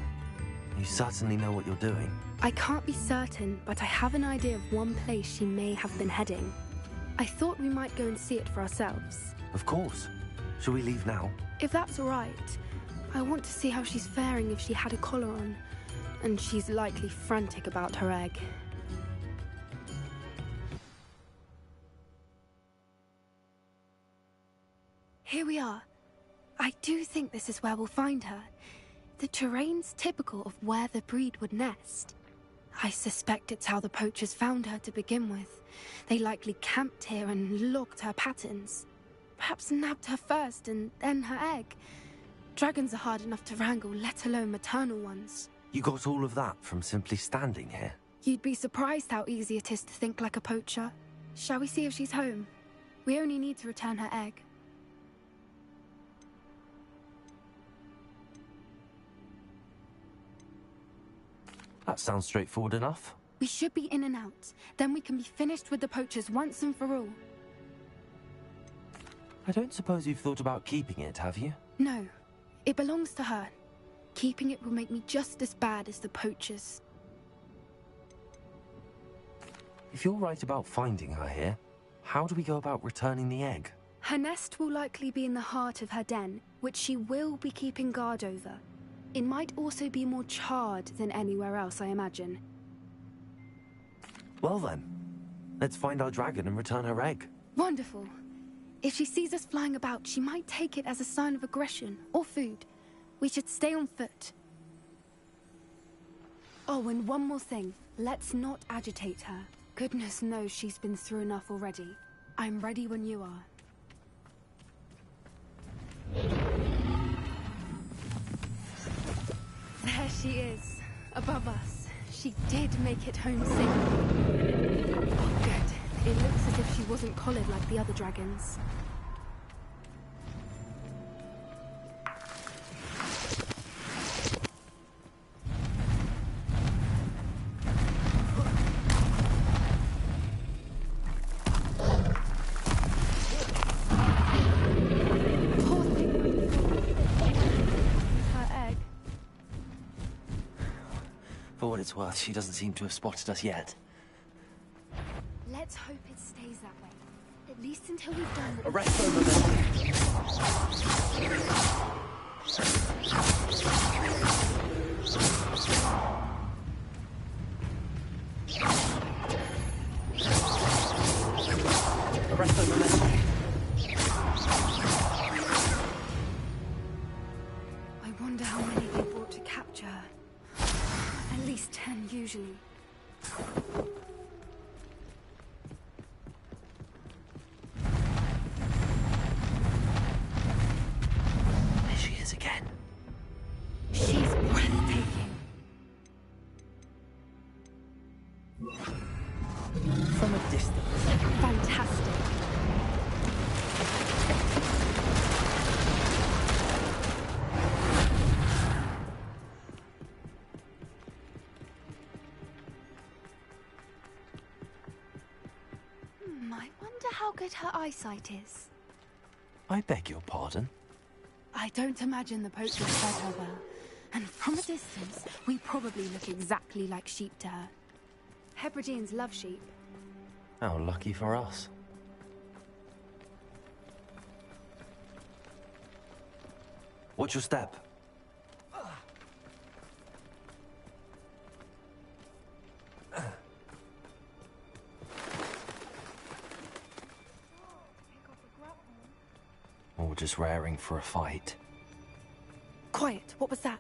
You certainly know what you're doing.
I can't be certain, but I have an idea of one place she may have been heading. I thought we might go and see it for ourselves.
Of course. Shall we leave now?
If that's all right. I want to see how she's faring if she had a collar on. And she's likely frantic about her egg. Here we are. I do think this is where we'll find her. The terrain's typical of where the breed would nest. I suspect it's how the poachers found her to begin with. They likely camped here and logged her patterns. Perhaps nabbed her first and then her egg. Dragons are hard enough to wrangle, let alone maternal ones.
You got all of that from simply standing here?
You'd be surprised how easy it is to think like a poacher. Shall we see if she's home? We only need to return her egg.
That sounds straightforward enough.
We should be in and out. Then we can be finished with the poachers once and for all.
I don't suppose you've thought about keeping it, have you?
No. It belongs to her. Keeping it will make me just as bad as the poachers.
If you're right about finding her here, how do we go about returning the egg?
Her nest will likely be in the heart of her den, which she will be keeping guard over. It might also be more charred than anywhere else, I imagine.
Well then, let's find our dragon and return her egg.
Wonderful. If she sees us flying about, she might take it as a sign of aggression or food. We should stay on foot. Oh, and one more thing. Let's not agitate her. Goodness knows she's been through enough already. I'm ready when you are. There she is, above us. She did make it home safely. Good. It looks as if she wasn't collared like the other dragons.
it's worth, she doesn't seem to have spotted us yet.
Let's hope it stays that way. At least until we've done...
Arrest them!
I wonder how many they brought to capture her. At least 10 usually.
There she is again.
She's breathtaking.
From a distance.
Fantastic. I wonder how good her eyesight is.
I beg your pardon?
I don't imagine the poachers fed her well. And from a distance, we probably look exactly like sheep to her. Hebrideans love sheep.
How lucky for us. Watch your step. Or just raring for a fight.
Quiet, what was that?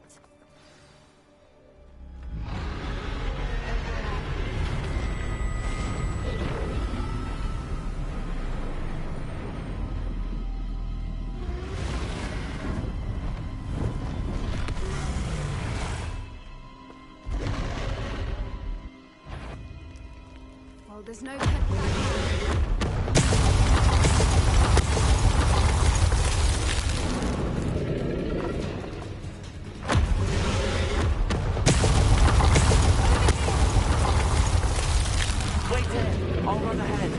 Well, there's no pet back now.
Wait there! I'll run ahead.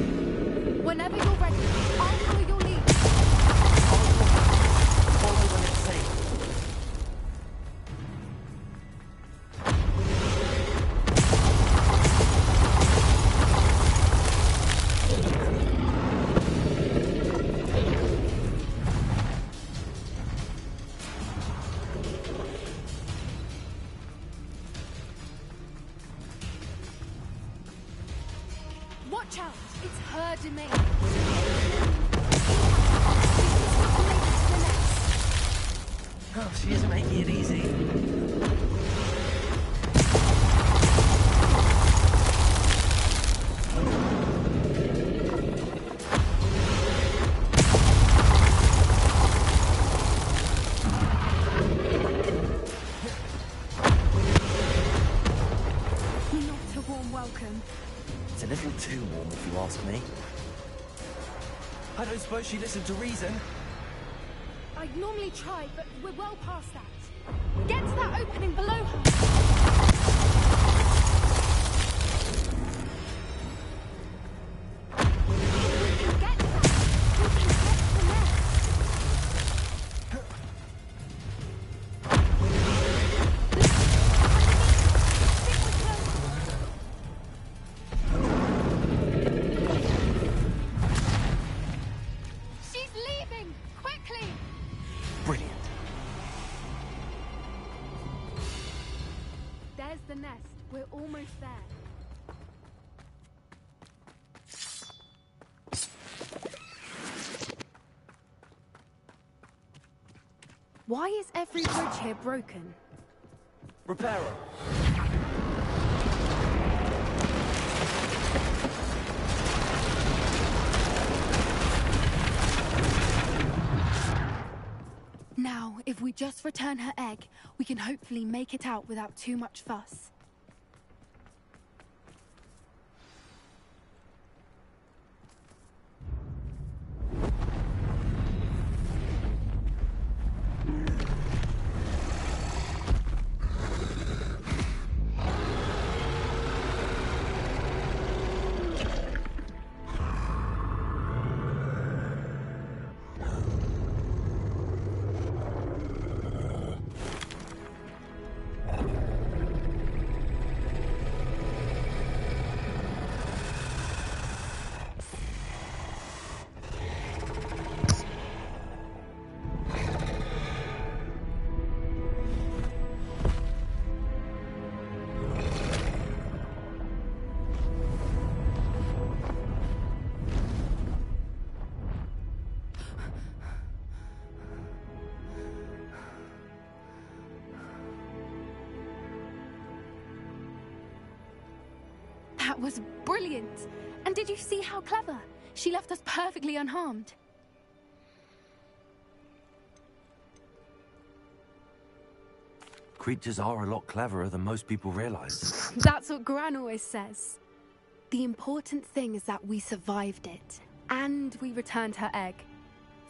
Whenever you're ready, I'll follow your lead.
Follow when it's safe.
Watch out! It's her domain.
Oh, she isn't making it easy.
Not a warm welcome.
It's a little too warm, if you ask me. I don't suppose she listened to reason.
I'd normally try, but we're well past that. Get to that opening below her. We can get to that. We can get from there. She's leaving! Quickly!
Brilliant.
There's the nest. We're almost there. Why is every bridge here broken?
Repair her.
Now, if we just return her egg, we can hopefully make it out without too much fuss. That was brilliant. And did you see how clever? She left us perfectly unharmed.
Creatures are a lot cleverer than most people realize.
That's what Gran always says. The important thing is that we survived it, and we returned her egg.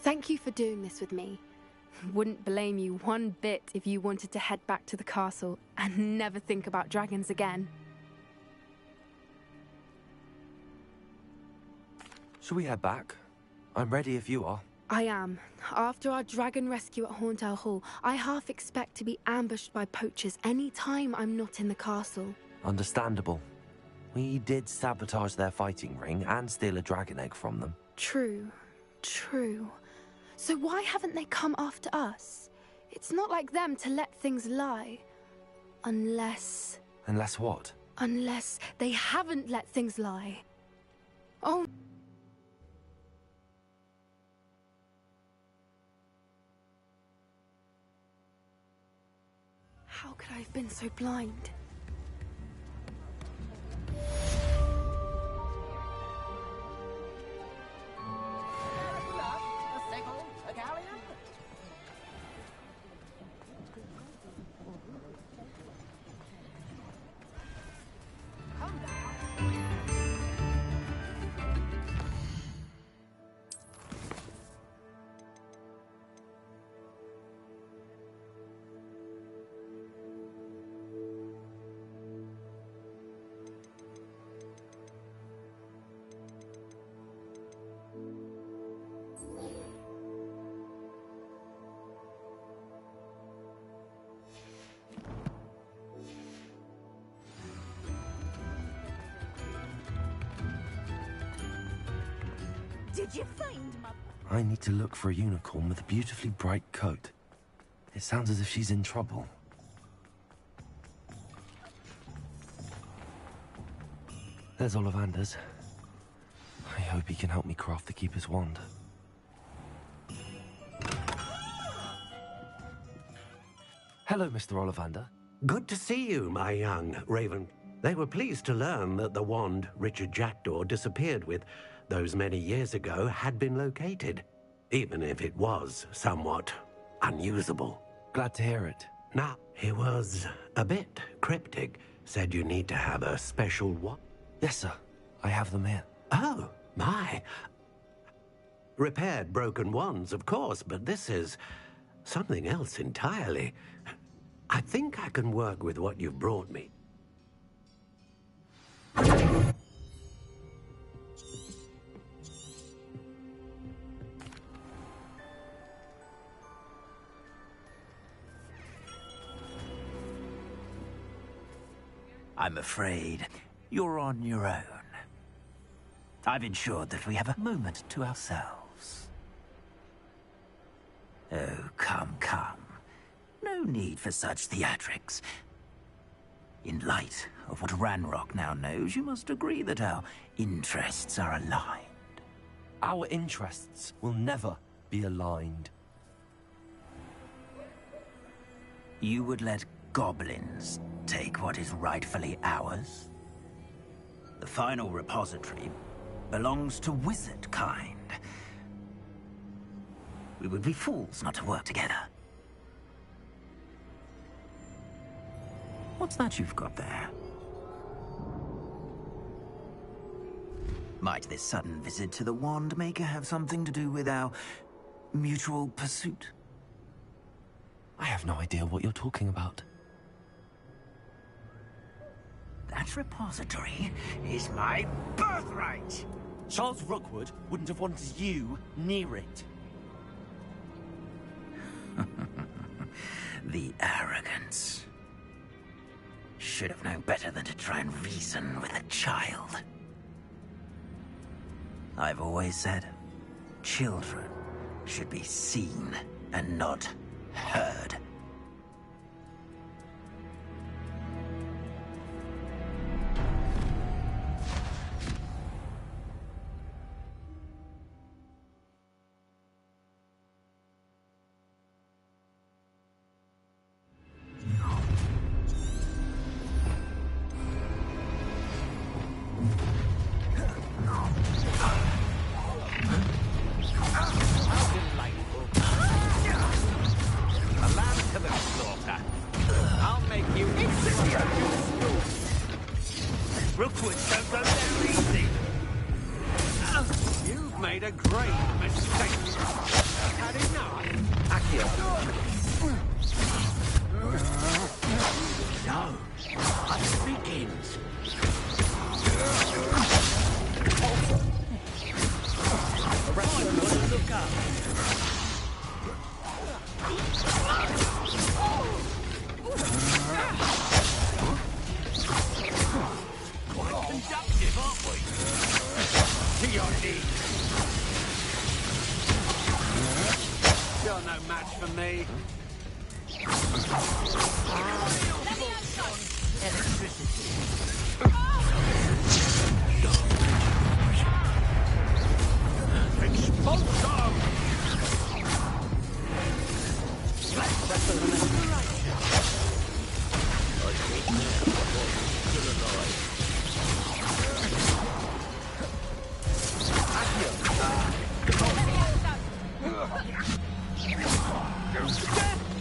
Thank you for doing this with me. Wouldn't blame you one bit if you wanted to head back to the castle and never think about dragons again.
Shall we head back? I'm ready if you are.
I am. After our dragon rescue at Hauntel Hall, I half expect to be ambushed by poachers any time I'm not in the castle.
Understandable. We did sabotage their fighting ring and steal a dragon egg from them.
True. So why haven't they come after us? It's not like them to let things lie. Unless...
Unless what?
Unless they haven't let things lie. Oh... How could I have been so blind?
Did you find my...
I need to look for a unicorn with a beautifully bright coat. It sounds as if she's in trouble. There's Ollivander's. I hope he can help me craft the Keeper's wand. Hello, Mr. Ollivander.
Good to see you, my young Raven. They were pleased to learn that the wand Richard Jackdaw disappeared with those many years ago had been located, even if it was somewhat unusable.
Glad to hear it.
Now, he was a bit cryptic. Said you need to have a special what?
Yes, sir. I have them here.
Oh, my. Repaired broken wands, of course, but this is something else entirely. I think I can work with what you've brought me.
I'm afraid you're on your own. I've ensured that we have a moment to ourselves. Oh, come. No need for such theatrics. In light of what Ranrock now knows, you must agree that our interests are aligned.
Our interests will never be aligned.
You would let goblins take what is rightfully ours? The final repository belongs to wizard kind. We would be fools not to work together. What's that you've got there? Might this sudden visit to the Wand Maker have something to do with our mutual pursuit?
I have no idea what you're talking about.
That repository is my birthright!
Charles Rookwood wouldn't have wanted you near it.
The arrogance. Should have known better than to try and reason with a child. I've always said, children should be seen and not heard. Rookwood, don't go down easy.
You've made a great mistake. Had enough?
Accio.
No. It begins.
Look up. Quite conductive, aren't we?
To your knees. You're no match for me.
Expulsor!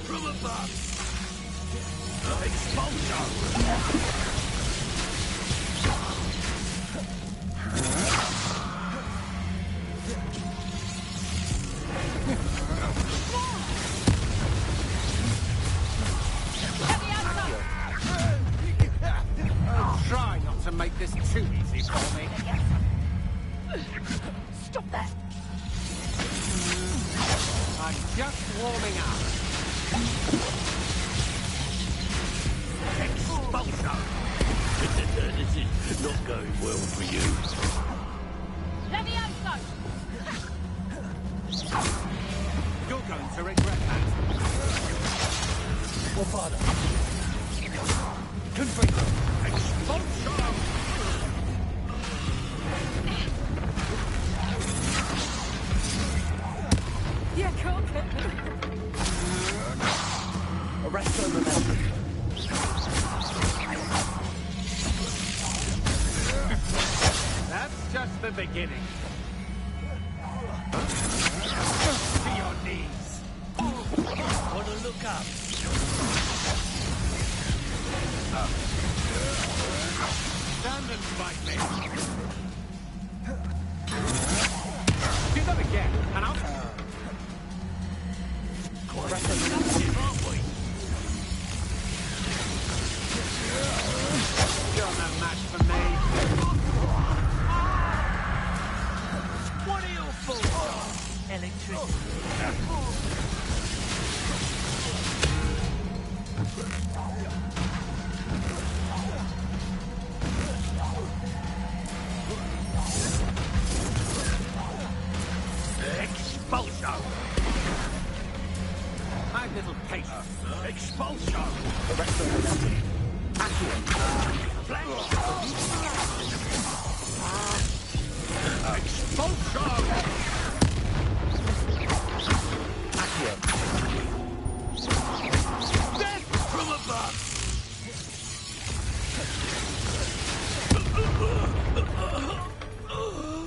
From above!
Try not to make this too easy for me.
Stop that!
I'm just warming up.
Expulsor!
This is not going well for you.
Levioso!
You're going to regret that.
Your father. Confringo. Expulsor!
You can't get me.
Arresto momentum.
That's just the beginning. To your knees.
Wanna look up?
Stand and fight me. Do that again, and I'll...
Quite conductive, aren't we?
You're no match for me.
What are your faults? Electricity. Expulsor!
Have little patience.
Expulsor! Arresto momentum. Accio. Expulsor! Accio. Death from above!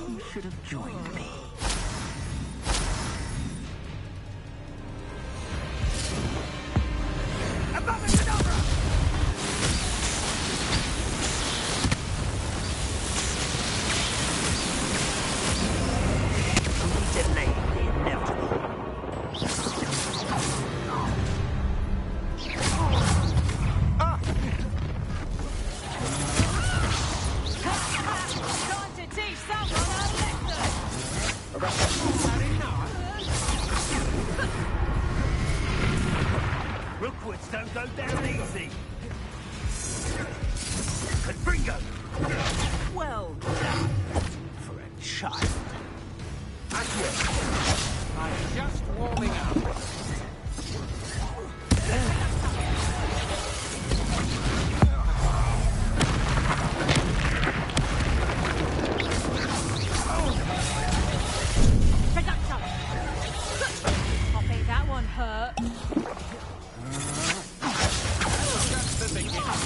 You should have joined me. Rookwoods don't go down easy. Confringo! Well done for a child.
Accio. I'm just warming up.
I bet that one hurt.
Just the beginning.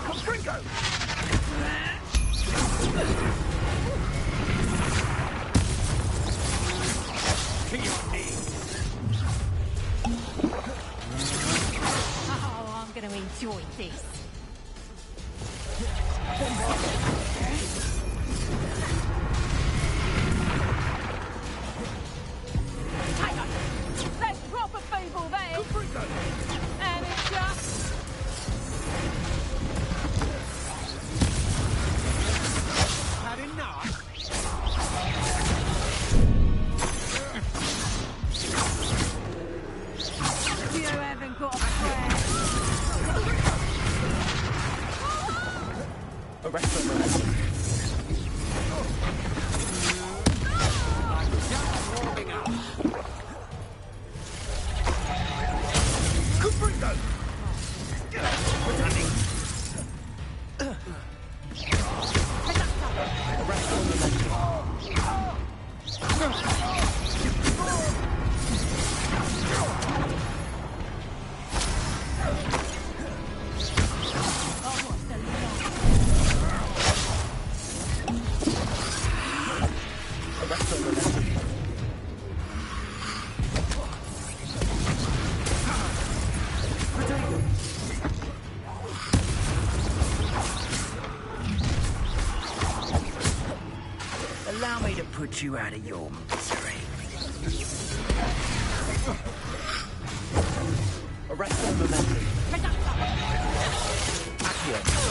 Confringo!
To your knees.
Oh, I'm gonna enjoy this.
put you out of your misery.
Arrest the momentum. Accio.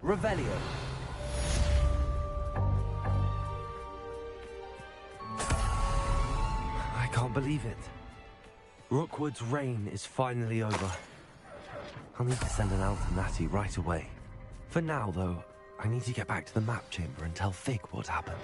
Revelio. I can't believe it. Rookwood's reign is finally over. I'll need to send an out to Natty right away. For now, though, I need to get back to the map chamber and tell Fig what happened.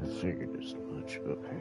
I figured as much. Okay.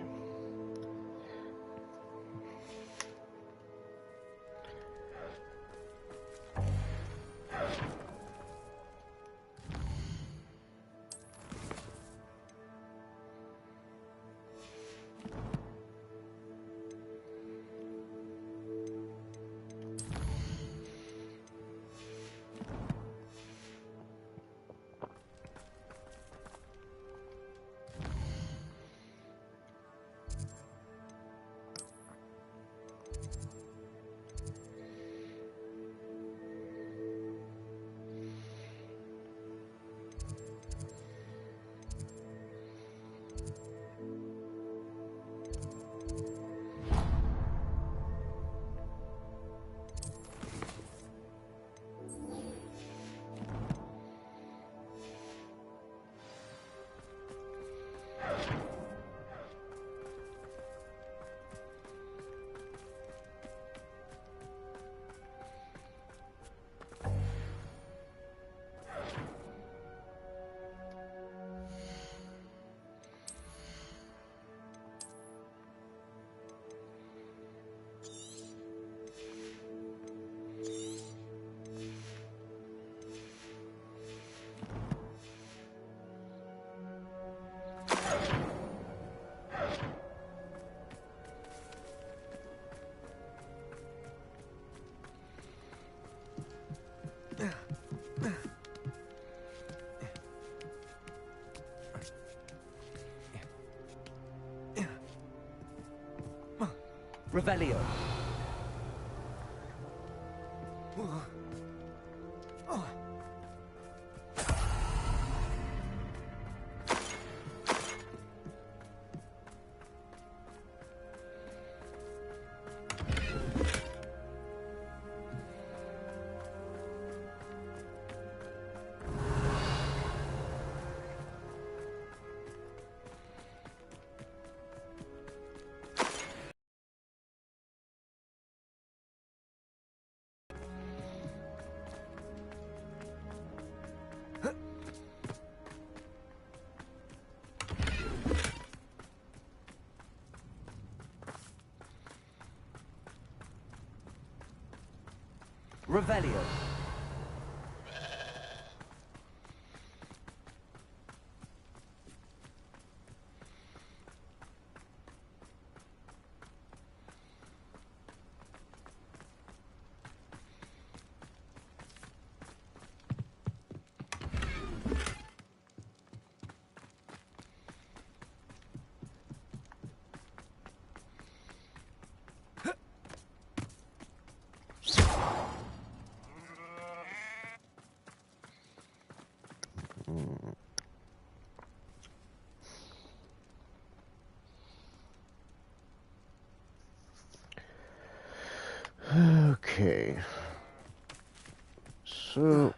Revelio. Revelio.
Okay. So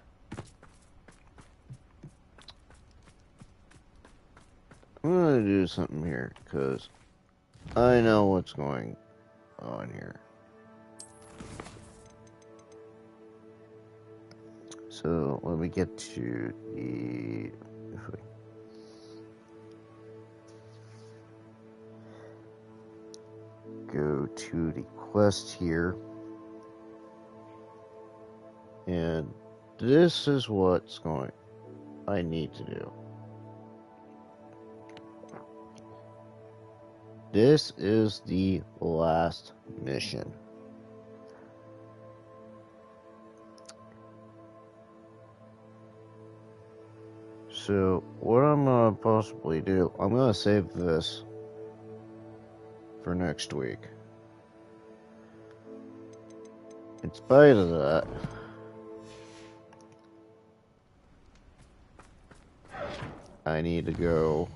I'm gonna do something here because I know what's going on here. So let me get to the go to the quest here, and this is what's going I need to do. This is the last mission. So what I'm gonna possibly do, I'm gonna save this for next week. In spite of that, I need to go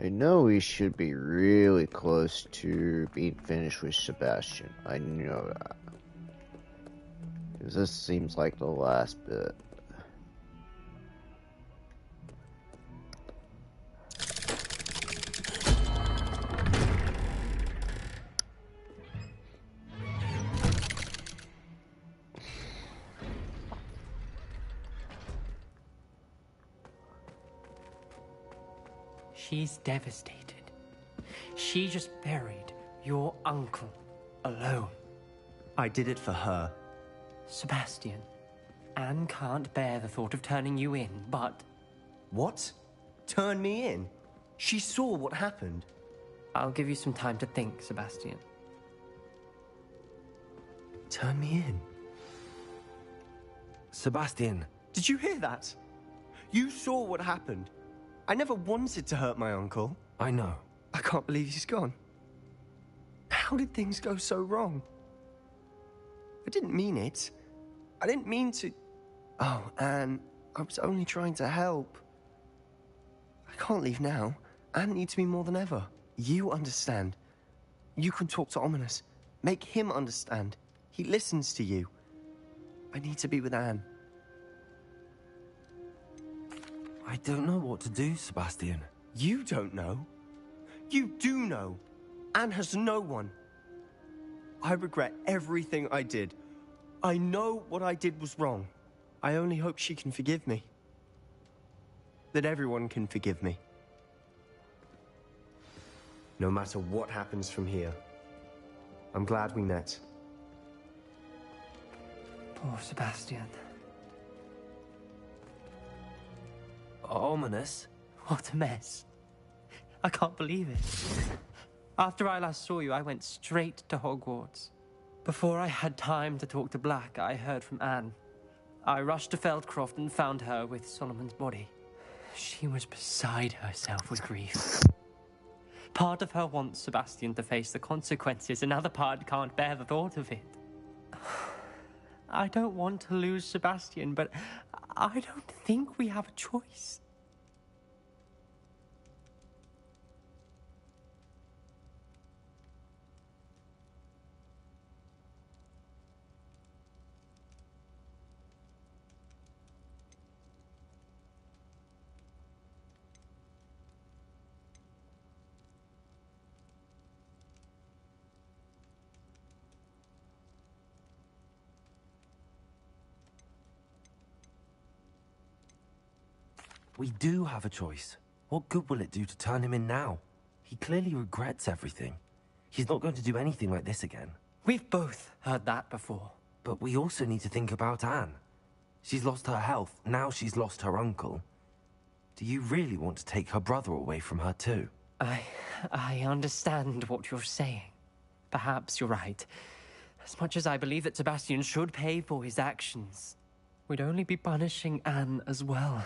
I know we should be really close to being finished with Sebastian. I know that. Because this seems like the last bit.
She's devastated. She just buried your uncle alone.
I did it for her.
Sebastian, Anne can't bear the thought of turning you in, but...
What? Turn me in? She saw what happened.
I'll give you some time to think, Sebastian.
Turn me in?
Sebastian.
Did you hear that? You saw what happened. I never wanted to hurt my uncle.
I know.
I can't believe he's gone. How did things go so wrong? I didn't mean it. I didn't mean to... Oh, Anne, I was only trying to help. I can't leave now. Anne needs me more than ever. You understand. You can talk to Ominous. Make him understand. He listens to you. I need to be with Anne.
I don't know what to do, Sebastian.
You don't know. You do know. Anne has no one. I regret everything I did. I know what I did was wrong. I only hope she can forgive me. That everyone can forgive me. No matter what happens from here, I'm glad we met. Poor Sebastian.
Ominous?
What a mess. I can't believe it. After I last saw you, I went straight to Hogwarts. Before I had time to talk to Black, I heard from Anne. I rushed to Feldcroft and found her with Solomon's body. She was beside herself with grief. Part of her wants Sebastian to face the consequences, another part can't bear the thought of it. I don't want to lose Sebastian, but I don't think we have a choice.
We do have a choice. What good will it do to turn him in now? He clearly regrets everything. He's not going to do anything like this again.
We've both heard that before.
But we also need to think about Anne. She's lost her health, now she's lost her uncle. Do you really want to take her brother away from her too?
I understand what you're saying. Perhaps you're right. As much as I believe that Sebastian should pay for his actions, we'd only be punishing Anne as well.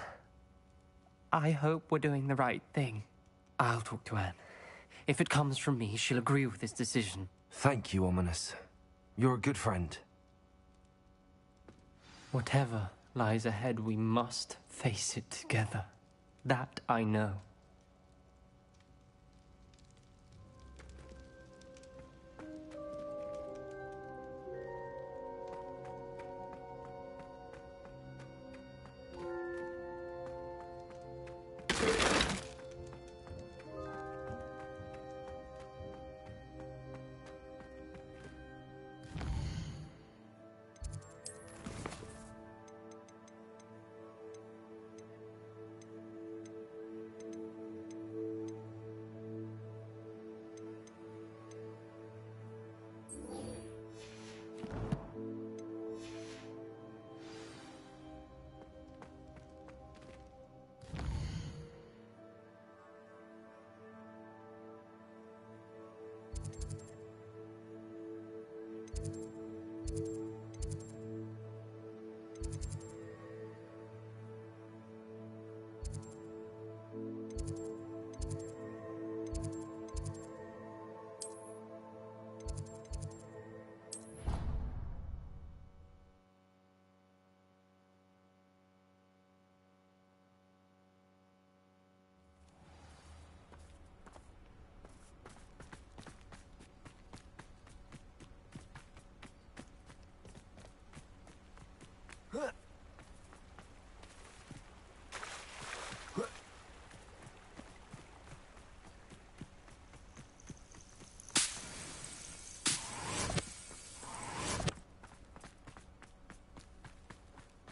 I hope we're doing the right thing. I'll talk to Anne. If it comes from me, she'll agree with this decision.
Thank you, Ominous. You're a good friend.
Whatever lies ahead, we must face it together. That I know.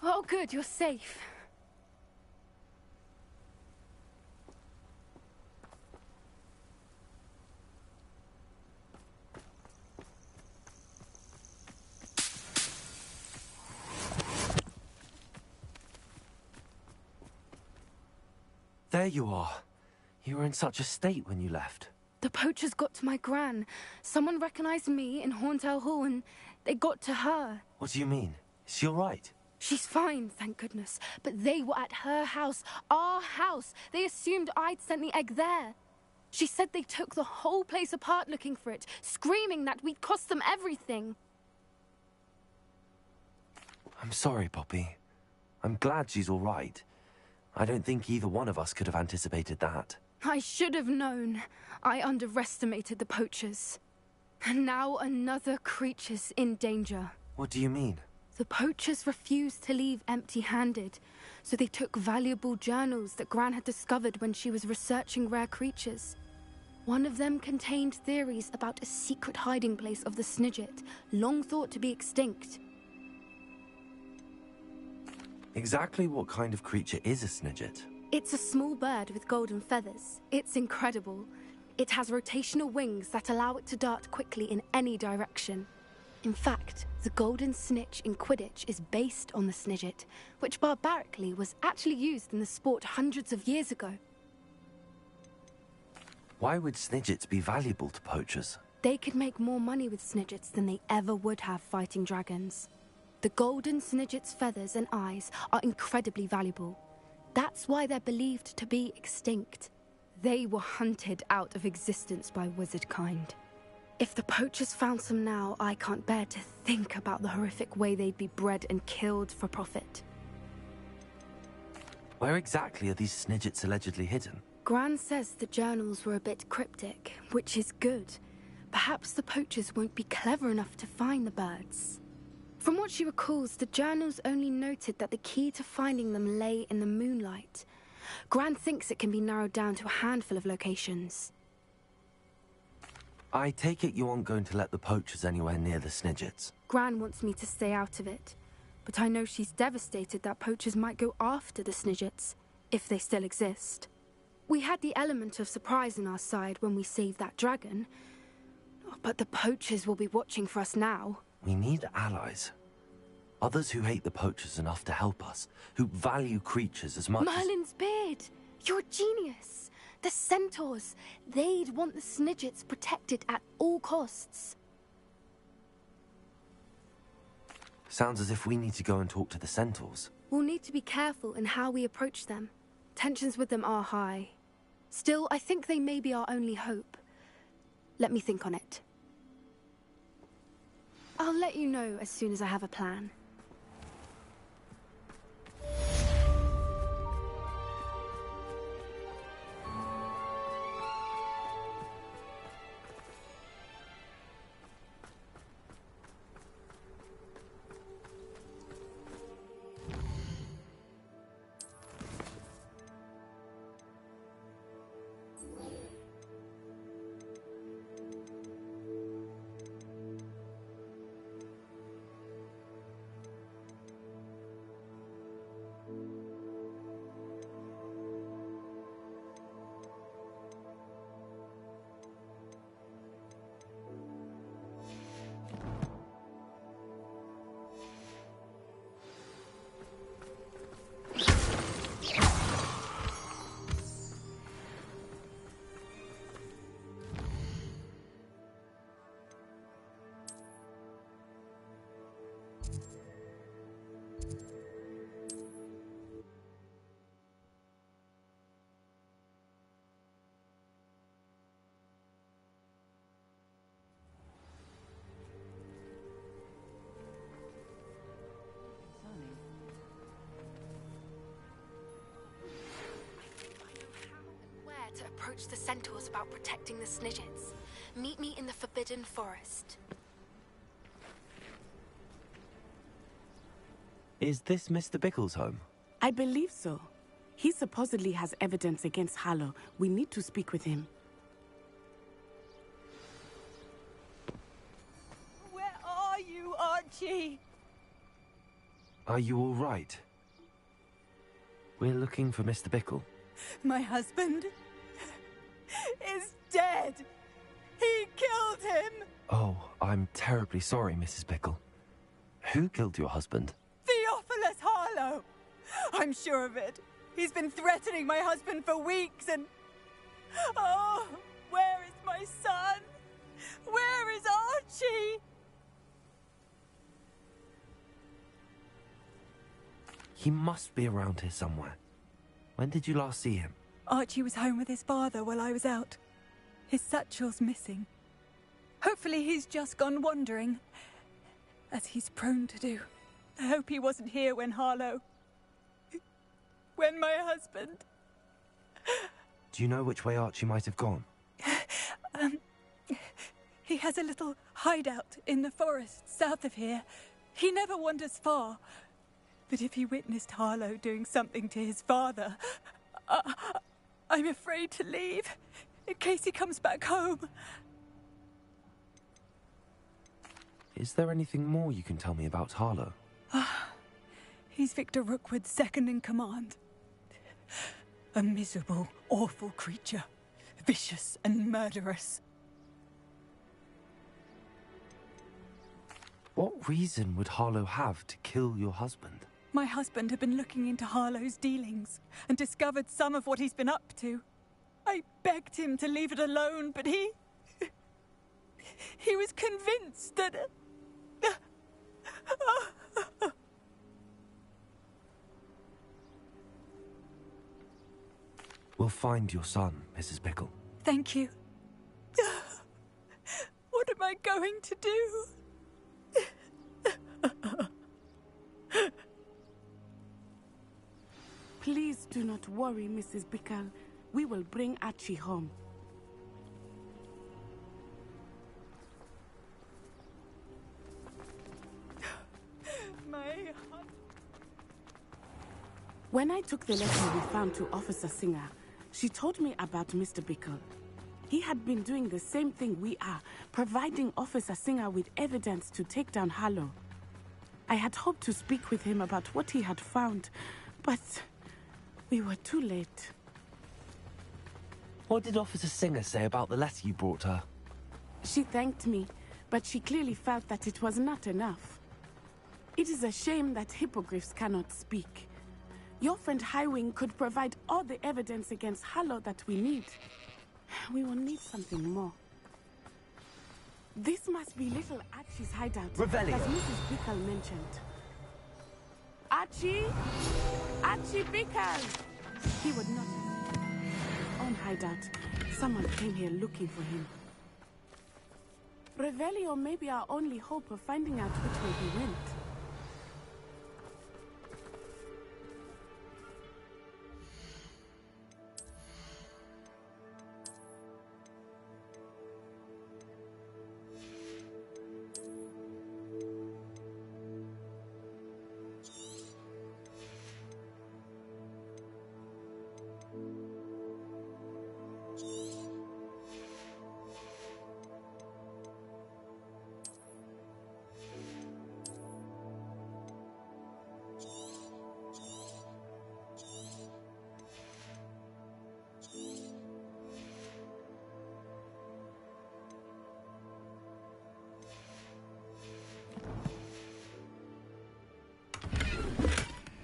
Oh, good, you're safe.
There you are. You were in such a state when you left.
The poachers got to my gran. Someone recognized me in Horntail Hall and they got to her.
What do you mean? Is she all right?
She's fine, thank goodness. But they were at her house, our house. They assumed I'd sent the egg there. She said they took the whole place apart looking for it, screaming that we'd cost them everything.
I'm sorry, Poppy. I'm glad she's all right. I don't think either one of us could have anticipated that.
I should have known. I underestimated the poachers. And now another creature's in danger.
What do you mean?
The poachers refused to leave empty-handed, so they took valuable journals that Gran had discovered when she was researching rare creatures. One of them contained theories about a secret hiding place of the Snidget, long thought to be extinct.
Exactly what kind of creature is a Snidget?
It's a small bird with golden feathers. It's incredible. It has rotational wings that allow it to dart quickly in any direction. In fact, the golden snitch in Quidditch is based on the Snidget, which barbarically was actually used in the sport hundreds of years ago.
Why would Snidgets be valuable to poachers?
They could make more money with Snidgets than they ever would have fighting dragons. The golden Snidget's feathers and eyes are incredibly valuable. That's why they're believed to be extinct. They were hunted out of existence by wizard kind. If the poachers found some now, I can't bear to think about the horrific way they'd be bred and killed for profit.
Where exactly are these Snidgets allegedly hidden?
Gran says the journals were a bit cryptic, which is good. Perhaps the poachers won't be clever enough to find the birds. From what she recalls, the journals only noted that the key to finding them lay in the moonlight. Gran thinks it can be narrowed down to a handful of locations.
I take it you aren't going to let the poachers anywhere near the Snidgets.
Gran wants me to stay out of it, but I know she's devastated that poachers might go after the Snidgets, if they still exist. We had the element of surprise on our side when we saved that dragon, but the poachers will be watching for us now.
We need allies. Others who hate the poachers enough to help us, who value creatures as much
Merlin's beard! You're a genius! The centaurs! They'd want the Snidgets protected at all costs.
Sounds as if we need to go and talk to the centaurs.
We'll need to be careful in how we approach them. Tensions with them are high. Still, I think they may be our only hope. Let me think on it. I'll let you know as soon as I have a plan. To approach the centaurs about protecting the Snidgets. Meet me in the Forbidden Forest.
Is this Mr. Bickle's home?
I believe so. He supposedly has evidence against Harlow. We need to speak with him.
Where are you, Archie?
Are you all right? We're looking for Mr. Bickle.
My husband is dead. He killed him.
Oh, I'm terribly sorry, Mrs. Bickle. Who killed your husband?
Theophilus Harlow. I'm sure of it. He's been threatening my husband for weeks and... Oh, where is my son? Where is Archie?
He must be around here somewhere. When did you last see him?
Archie was home with his father while I was out. His satchel's missing. Hopefully he's just gone wandering, as he's prone to do. I hope he wasn't here when Harlow... when my husband...
Do you know which way Archie might have gone?
He has a little hideout in the forest south of here. He never wanders far. But if he witnessed Harlow doing something to his father... I'm afraid to leave, in case he comes back home.
Is there anything more you can tell me about Harlow?
He's Victor Rookwood's second in command. A miserable, awful creature. Vicious and murderous.
What reason would Harlow have to kill your husband?
My husband had been looking into Harlow's dealings and discovered some of what he's been up to. I begged him to leave it alone, but he was convinced that...
We'll find your son, Mrs. Bickle.
Thank you. What am I going to do?
Please do not worry, Mrs. Bickle. We will bring Archie home. When I took the letter we found to Officer Singer, she told me about Mr. Bickle. He had been doing the same thing we are, providing Officer Singer with evidence to take down Harlow. I had hoped to speak with him about what he had found, but we were too late.
What did Officer Singer say about the letter you brought her?
She thanked me, but she clearly felt that it was not enough. It is a shame that hippogriffs cannot speak. Your friend Highwing could provide all the evidence against Harlow that we need. We will need something more. This must be little Archie's hideout,
Revelio.
as Mrs. Bickle mentioned. Archie? Archie Bickle! He would not have his own hideout. Someone came here looking for him. Revelio may be our only hope of finding out which way he went.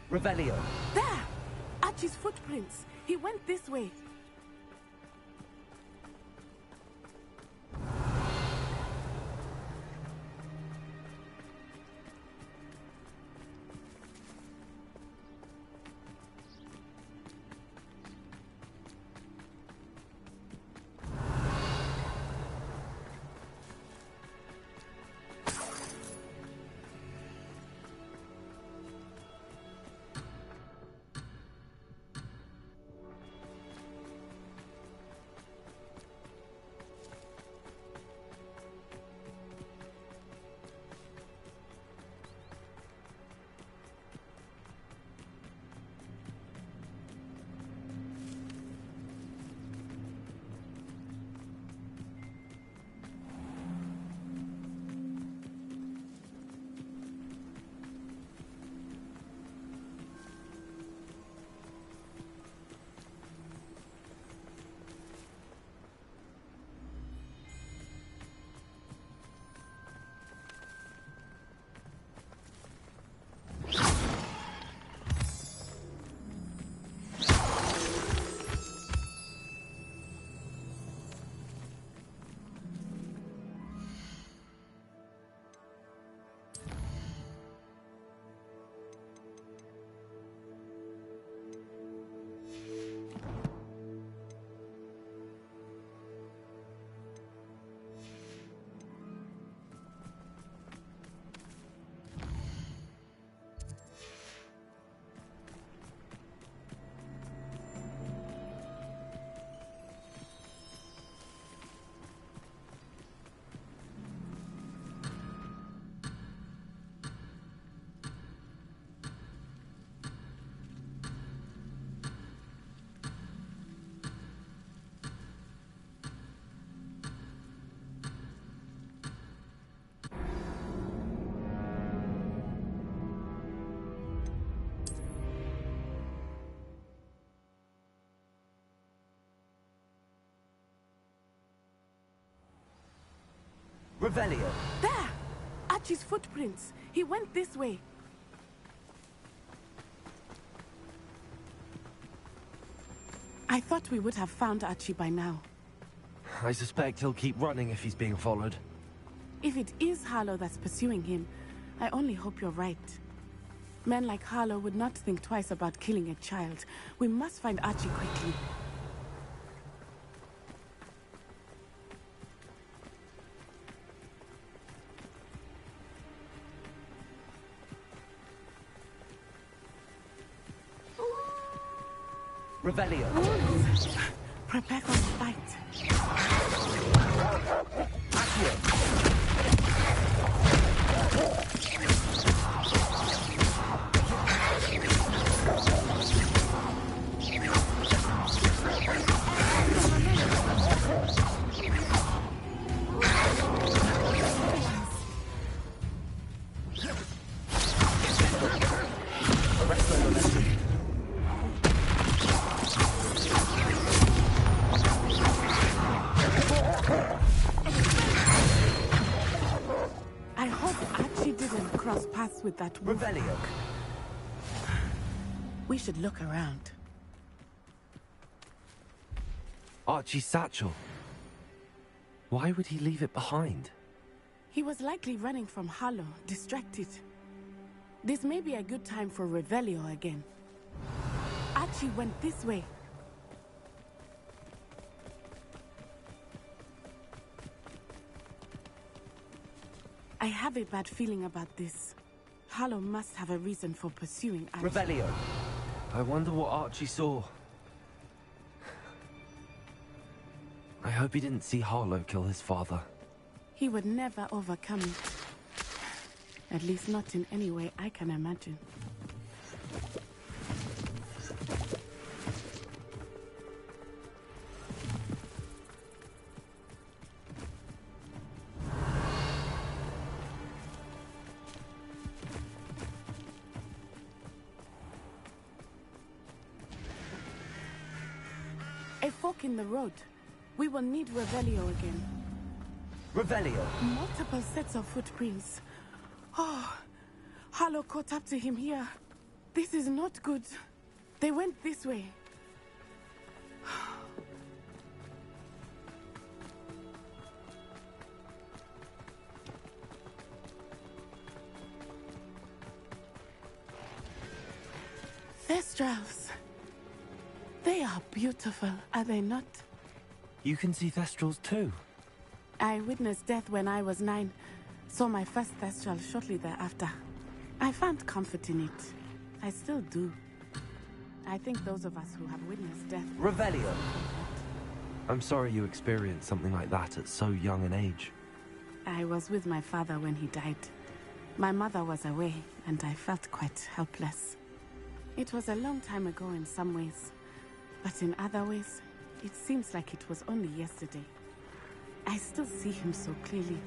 Revelio.
There! Archie's footprints. He went this way.
Revelio.
There! Archie's footprints. He went this way. I thought we would have found Archie by now.
I suspect he'll keep running if he's being followed.
If it is Harlow that's pursuing him, I only hope you're right. Men like Harlow would not think twice about killing a child. We must find Archie quickly.
Revelio.
Prepare for the fight. I hope Archie didn't cross paths with that woman.
Revelio.
We should look around.
Archie's satchel. Why would he leave it behind?
He was likely running from Harlow, distracted. This may be a good time for Revelio again. Archie went this way. I have a bad feeling about this. Harlow must have a reason for pursuing Archie.
Revelio. I wonder what Archie saw. I hope he didn't see Harlow kill his father.
He would never overcome it. At least not in any way I can imagine. A fork in the road. We will need Revelio again.
Revelio.
Multiple sets of footprints. Oh, Harlow caught up to him here. This is not good. They went this way. Thestrals. They are beautiful, are they not?
You can see Thestrals too.
I witnessed death when I was 9. Saw my first Thestral shortly thereafter. I found comfort in it. I still do. I think those of us who have witnessed death...
Revelio. I'm sorry you experienced something like that at so young an age.
I was with my father when he died. My mother was away, and I felt quite helpless. It was a long time ago in some ways, but in other ways, it seems like it was only yesterday. I still see him so clearly.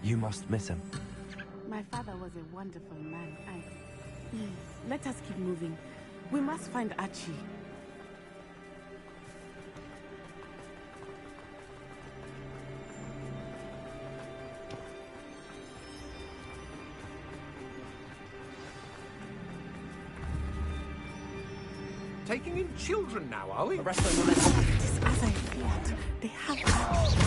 You must miss him.
My father was a wonderful man. Let us keep moving. We must find Archie.
Taking in children now, are we?
It is as I feared. They have Archie.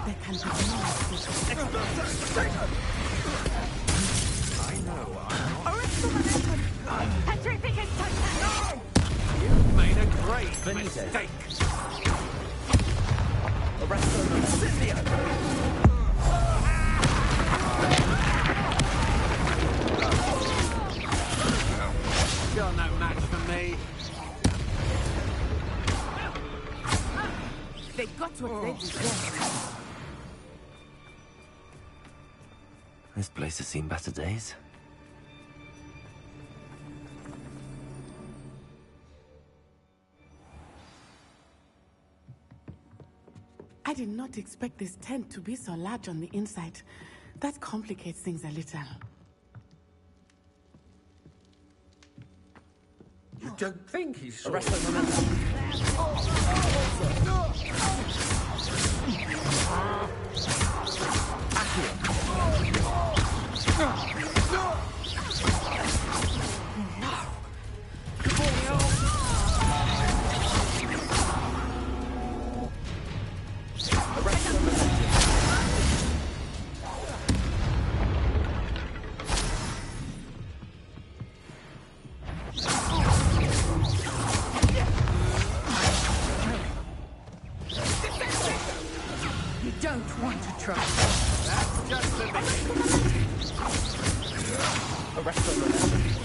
There can be no
I know.
No!
You've made a great mistake. You're no match for me.
They got what they deserved.
This place has seen better days.
I did not expect this tent to be so large on the inside. That complicates things a little.
You don't think he's saw
don't want to try.
That's just the
Arrest on the left.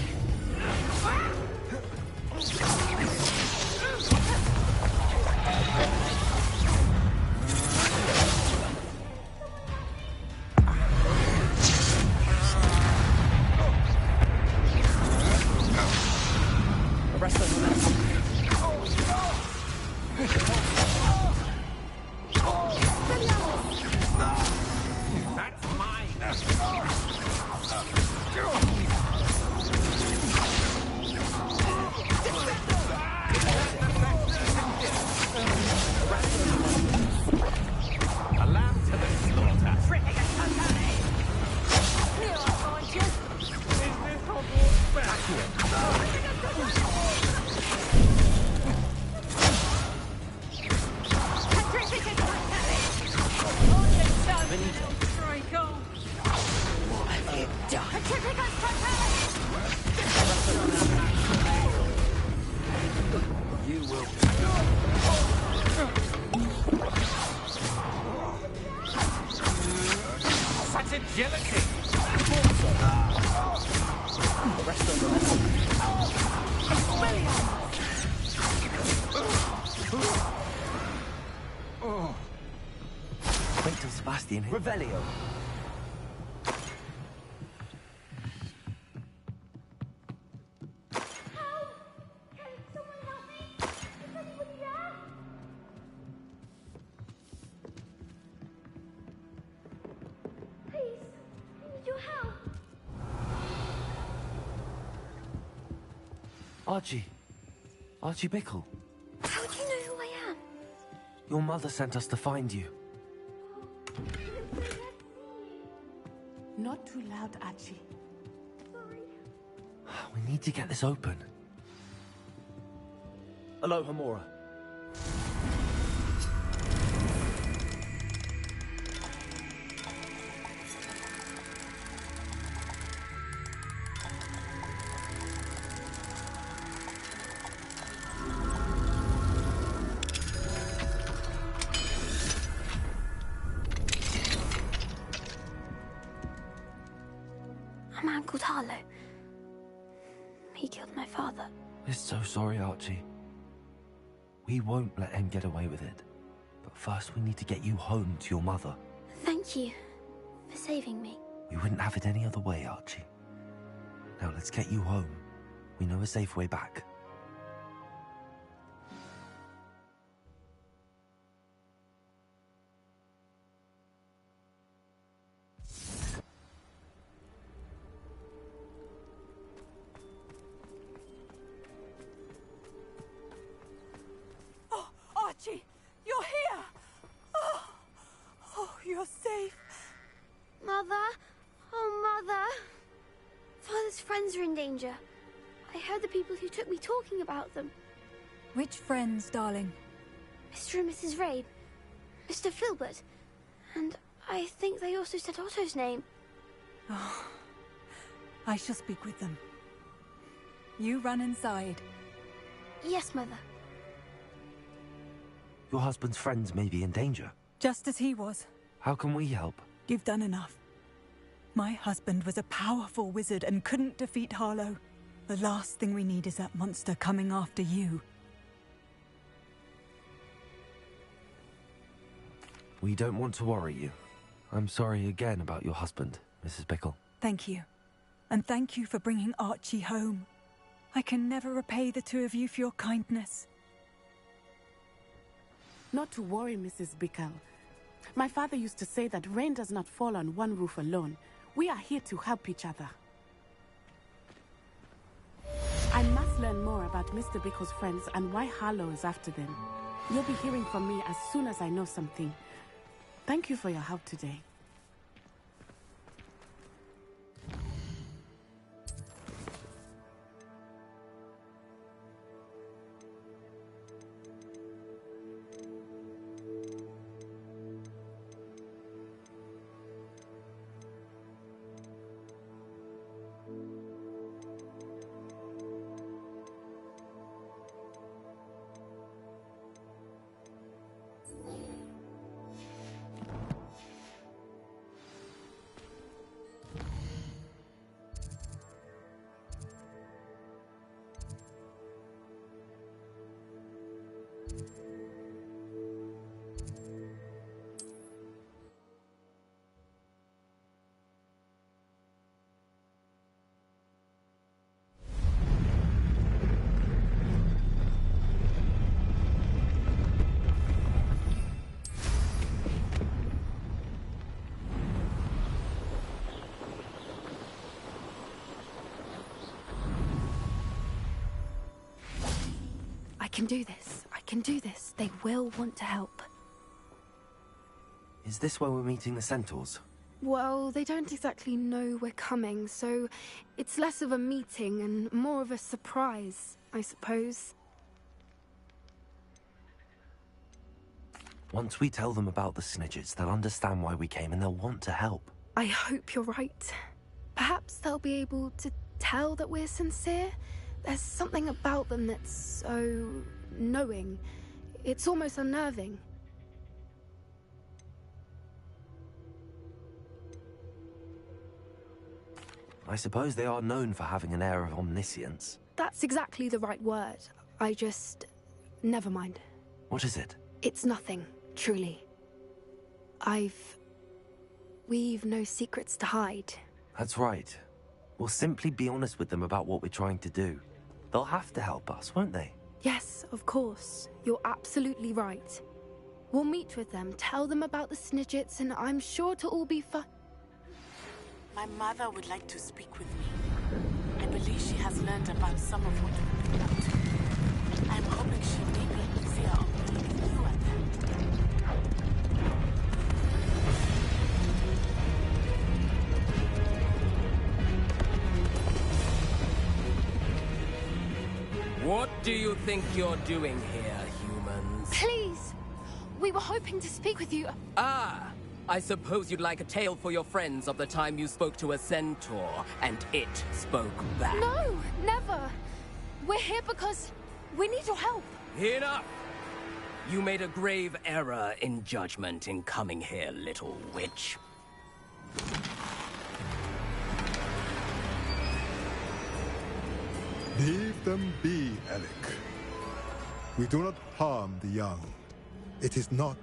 Arrest on the left.
That's mine. A lamb to the slaughter. Is this Hoggwarts back?
What have you done?
You will.
Such agility.
Arrest on the left.
Wait till Sebastian hits.
Revelio.
Archie. Archie Bickle.
How do you know who I am?
Your mother sent us to find you.
Not too loud, Archie.
We need to get this open.
Hello, Hamura.
A man called Harlow. He killed my father.
We're so sorry, Archie. We won't let him get away with it. But first we need to get you home to your mother.
Thank you for saving me.
We wouldn't have it any other way, Archie. Now let's get you home. We know a safe way back.
Oh, Archie, you're here. Oh, you're safe.
Mother? Oh, Mother. Father's friends are in danger. I heard the people who took me talking about them.
Which friends, darling?
Mr. and Mrs. Rabe. Mr. Filbert. And I think they also said Otto's name.
Oh, I shall speak with them. You run inside.
Yes, Mother.
Your husband's friends may be in danger.
Just as he was.
How can we help?
You've done enough. My husband was a powerful wizard and couldn't defeat Harlow. The last thing we need is that monster coming after you.
We don't want to worry you. I'm sorry again about your husband, Mrs. Bickle.
Thank you. And thank you for bringing Archie home. I can never repay the two of you for your kindness.
Not to worry, Mrs. Bickle. My father used to say that rain does not fall on one roof alone. We are here to help each other. I must learn more about Mr. Bickle's friends and why Harlow is after them. You'll be hearing from me as soon as I know something. Thank you for your help today.
can do this. I can do this. They will want to help.
Is this where we're meeting the centaurs?
Well, they don't exactly know we're coming, so it's less of a meeting and more of a surprise, I suppose.
Once we tell them about the Snidgets, they'll understand why we came and they'll want to help.
I hope you're right. Perhaps they'll be able to tell that we're sincere. There's something about them that's so knowing. It's almost unnerving.
I suppose they are known for having an air of omniscience.
That's exactly the right word. I just... never mind.
What is it?
It's nothing, truly. We've no secrets to hide.
That's right. We'll simply be honest with them about what we're trying to do. They'll have to help us, won't they?
Yes, of course. You're absolutely right. We'll meet with them, tell them about the Snidgets, and I'm sure it'll all be fun.
My mother would like to speak with me. I believe she has learned about some of what we've been up to. I'm hoping she may be easier on me than you at
What do you think you're doing here, humans?
Please! We were hoping to speak with you.
Ah! I suppose you'd like a tale for your friends of the time you spoke to a centaur, and it spoke back.
No, never. We're here because we need your help.
Enough! You made a grave error in judgment in coming here, little witch.
Leave them be, Alec. We do not harm the young. It is not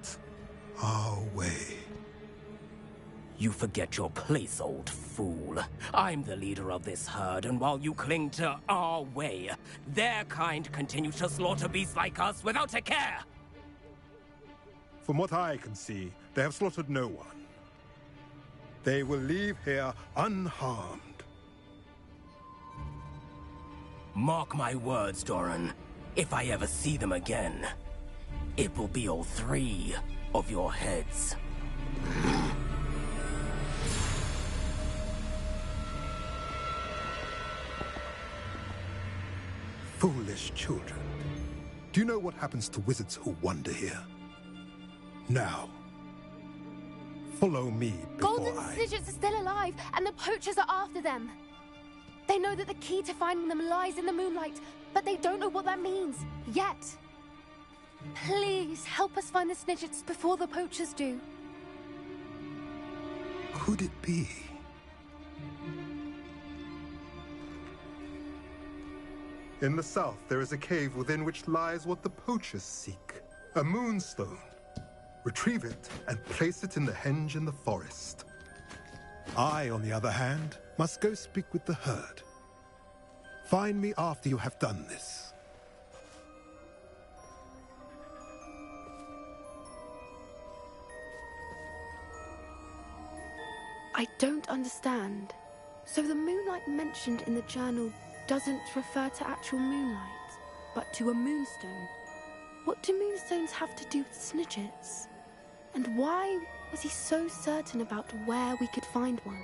our way.
You forget your place, old fool. I'm the leader of this herd, and while you cling to our way, their kind continue to slaughter beasts like us without a care!
From what I can see, they have slaughtered no one. They will leave here unharmed.
Mark my words, Doran. If I ever see them again, it will be all 3 of your heads.
Foolish children. Do you know what happens to wizards who wander here? Now, follow me before
Golden Snidgets are still alive, and the poachers are after them. They know that the key to finding them lies in the moonlight, but they don't know what that means, yet. Please, help us find the Snidgets before the poachers do.
Could it be? In the south, there is a cave within which lies what the poachers seek. A moonstone. Retrieve it and place it in the henge in the forest. I, on the other hand, must go speak with the herd. Find me after you have done this.
I don't understand. So the moonlight mentioned in the journal doesn't refer to actual moonlight, but to a moonstone. What do moonstones have to do with Snidgets? And why was he so certain about where we could find one?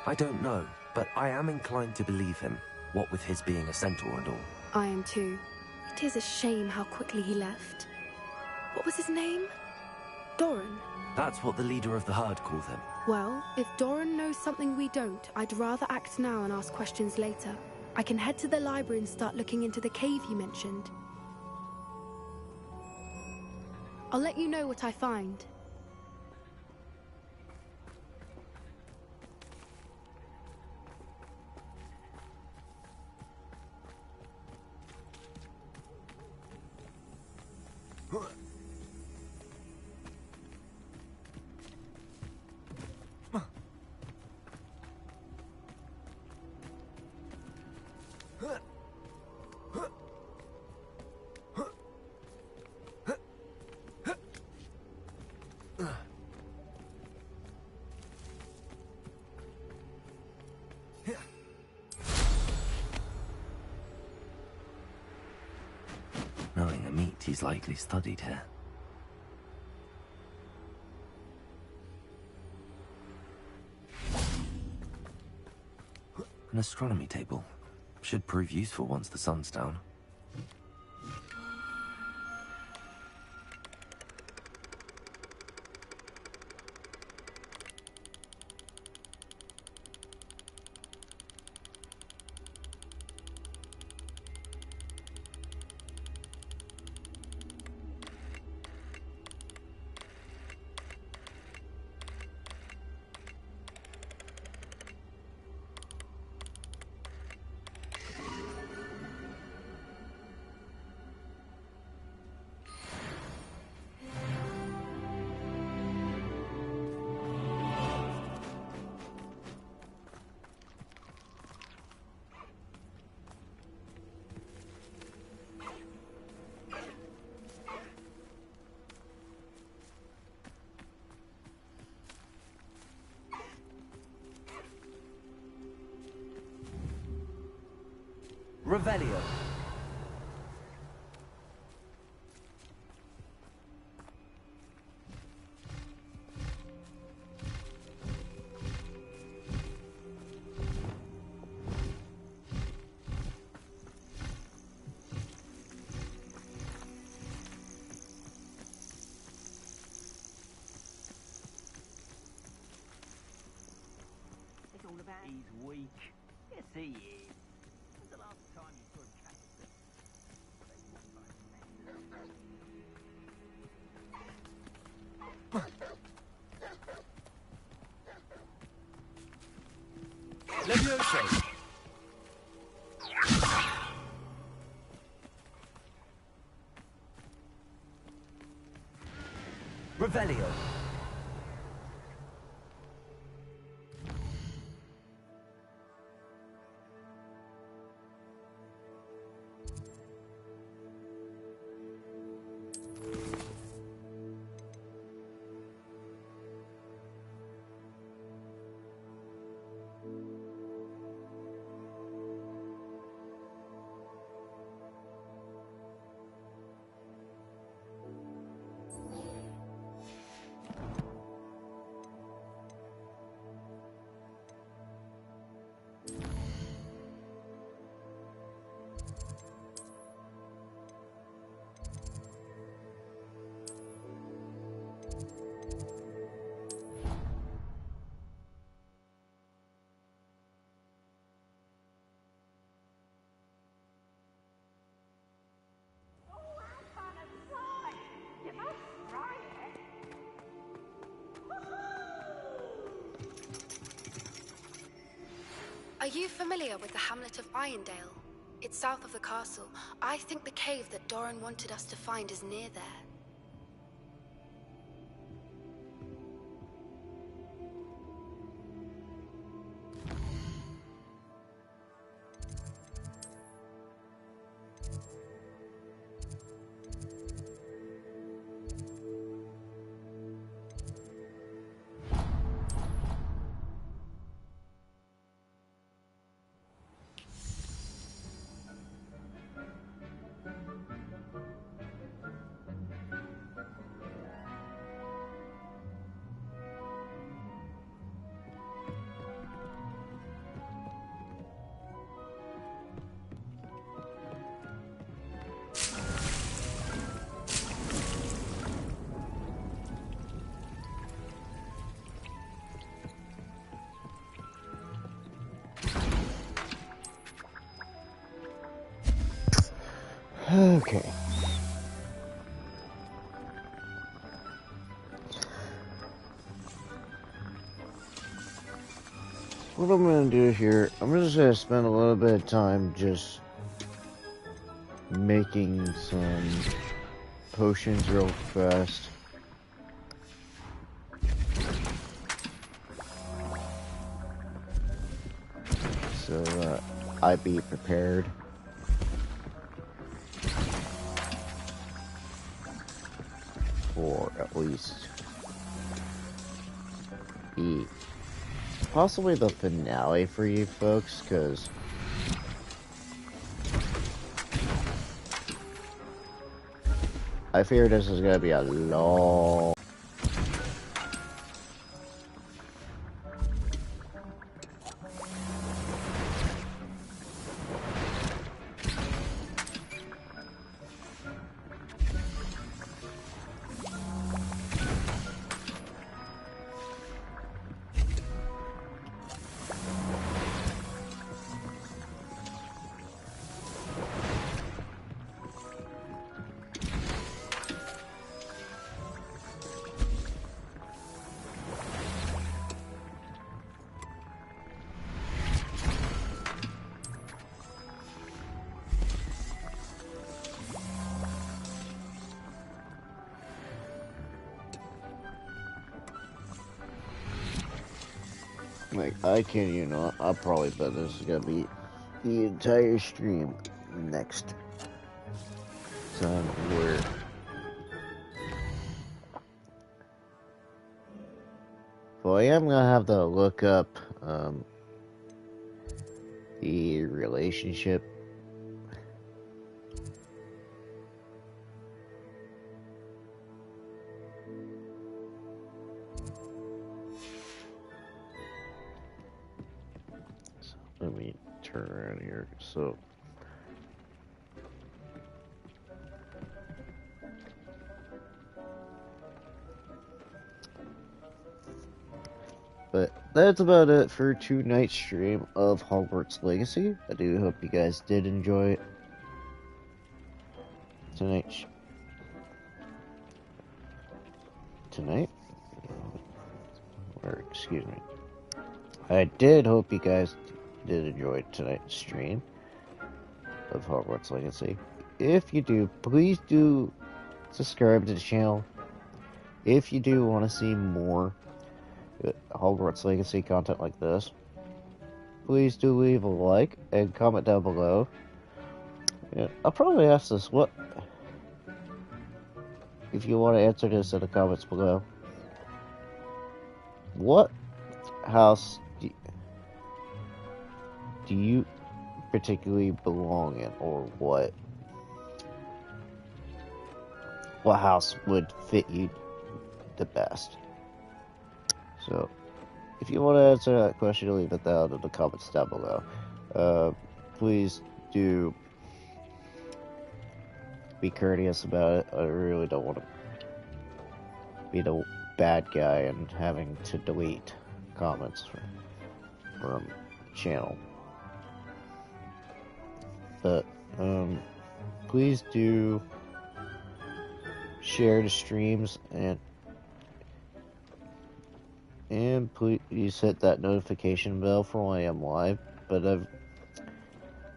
I don't know, but I am inclined to believe him, what with his being a centaur and all.
I am too. It is a shame how quickly he left. What was his name? Doran?
That's what the leader of the herd called him.
Well, if Doran knows something we don't, I'd rather act now and ask questions later. I can head to the library and start looking into the cave you mentioned. I'll let you know what I find.
he's likely studied here. An astronomy table. Should prove useful once the sun's down.
Revelio.
It's all about he's weak. Yes, he is. When's the last time you saw him catch
Levioso. Revelio.
Are you familiar with the hamlet of Irondale? It's south of the castle. I think the cave that Doran wanted us to find is near there.
Okay. What I'm gonna do here, I'm just gonna spend a little bit of time just making some potions real fast. So I be prepared. For at least possibly the finale for you folks, because I fear this is gonna be a long... Like, I kid you not, I'll probably bet this is gonna be the entire stream next time where... Well, I am gonna have to look up, the relationship. So, let me turn around here, so... But that's about it for tonight's stream of Hogwarts Legacy. I do hope you guys did enjoy it. Tonight? Or, excuse me. I did hope you guys did enjoy tonight's stream of Hogwarts Legacy. If you do, please do subscribe to the channel. If you do want to see more Hogwarts Legacy content like this, please do leave a like and comment down below. Yeah, I'll probably ask this, what, if you want to answer this in the comments below, what house do you particularly belong in, or what house would fit you the best? So, if you want to answer that question, leave it down in the comments down below. Please do be courteous about it. I really don't want to be the bad guy and having to delete comments from channel. But, please do share the streams and please hit that notification bell for when I am live. But I'm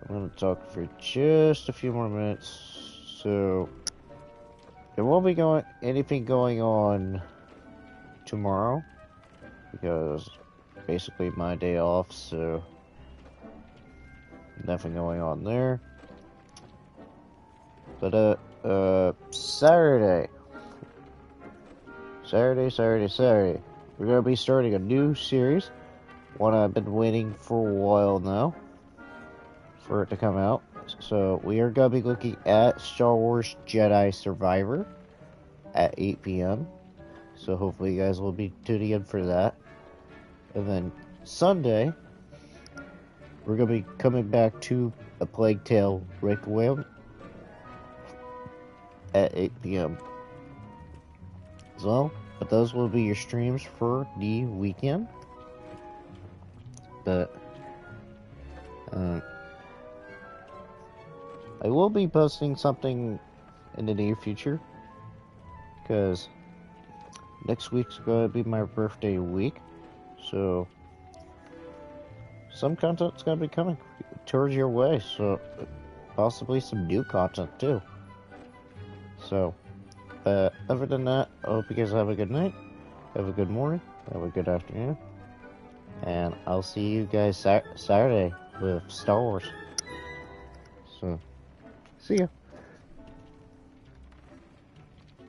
going to talk for just a few more minutes. So there won't be anything going on tomorrow because basically my day off, so nothing going on there. But Saturday, we're going to be starting a new series, one I've been waiting for a while now for it to come out. So we are going to be looking at Star Wars Jedi Survivor at 8 p.m. So hopefully you guys will be tuning in for that. And then Sunday, we're going to be coming back to A Plague Tale Requiem at 8 p.m. as well. But those will be your streams for the weekend. But I will be posting something in the near future, because next week's going to be my birthday week, so some content's going to be coming towards your way, so possibly some new content too. So, other than that, I hope you guys have a good night, have a good morning, have a good afternoon, and I'll see you guys Saturday with Star Wars. So, see ya.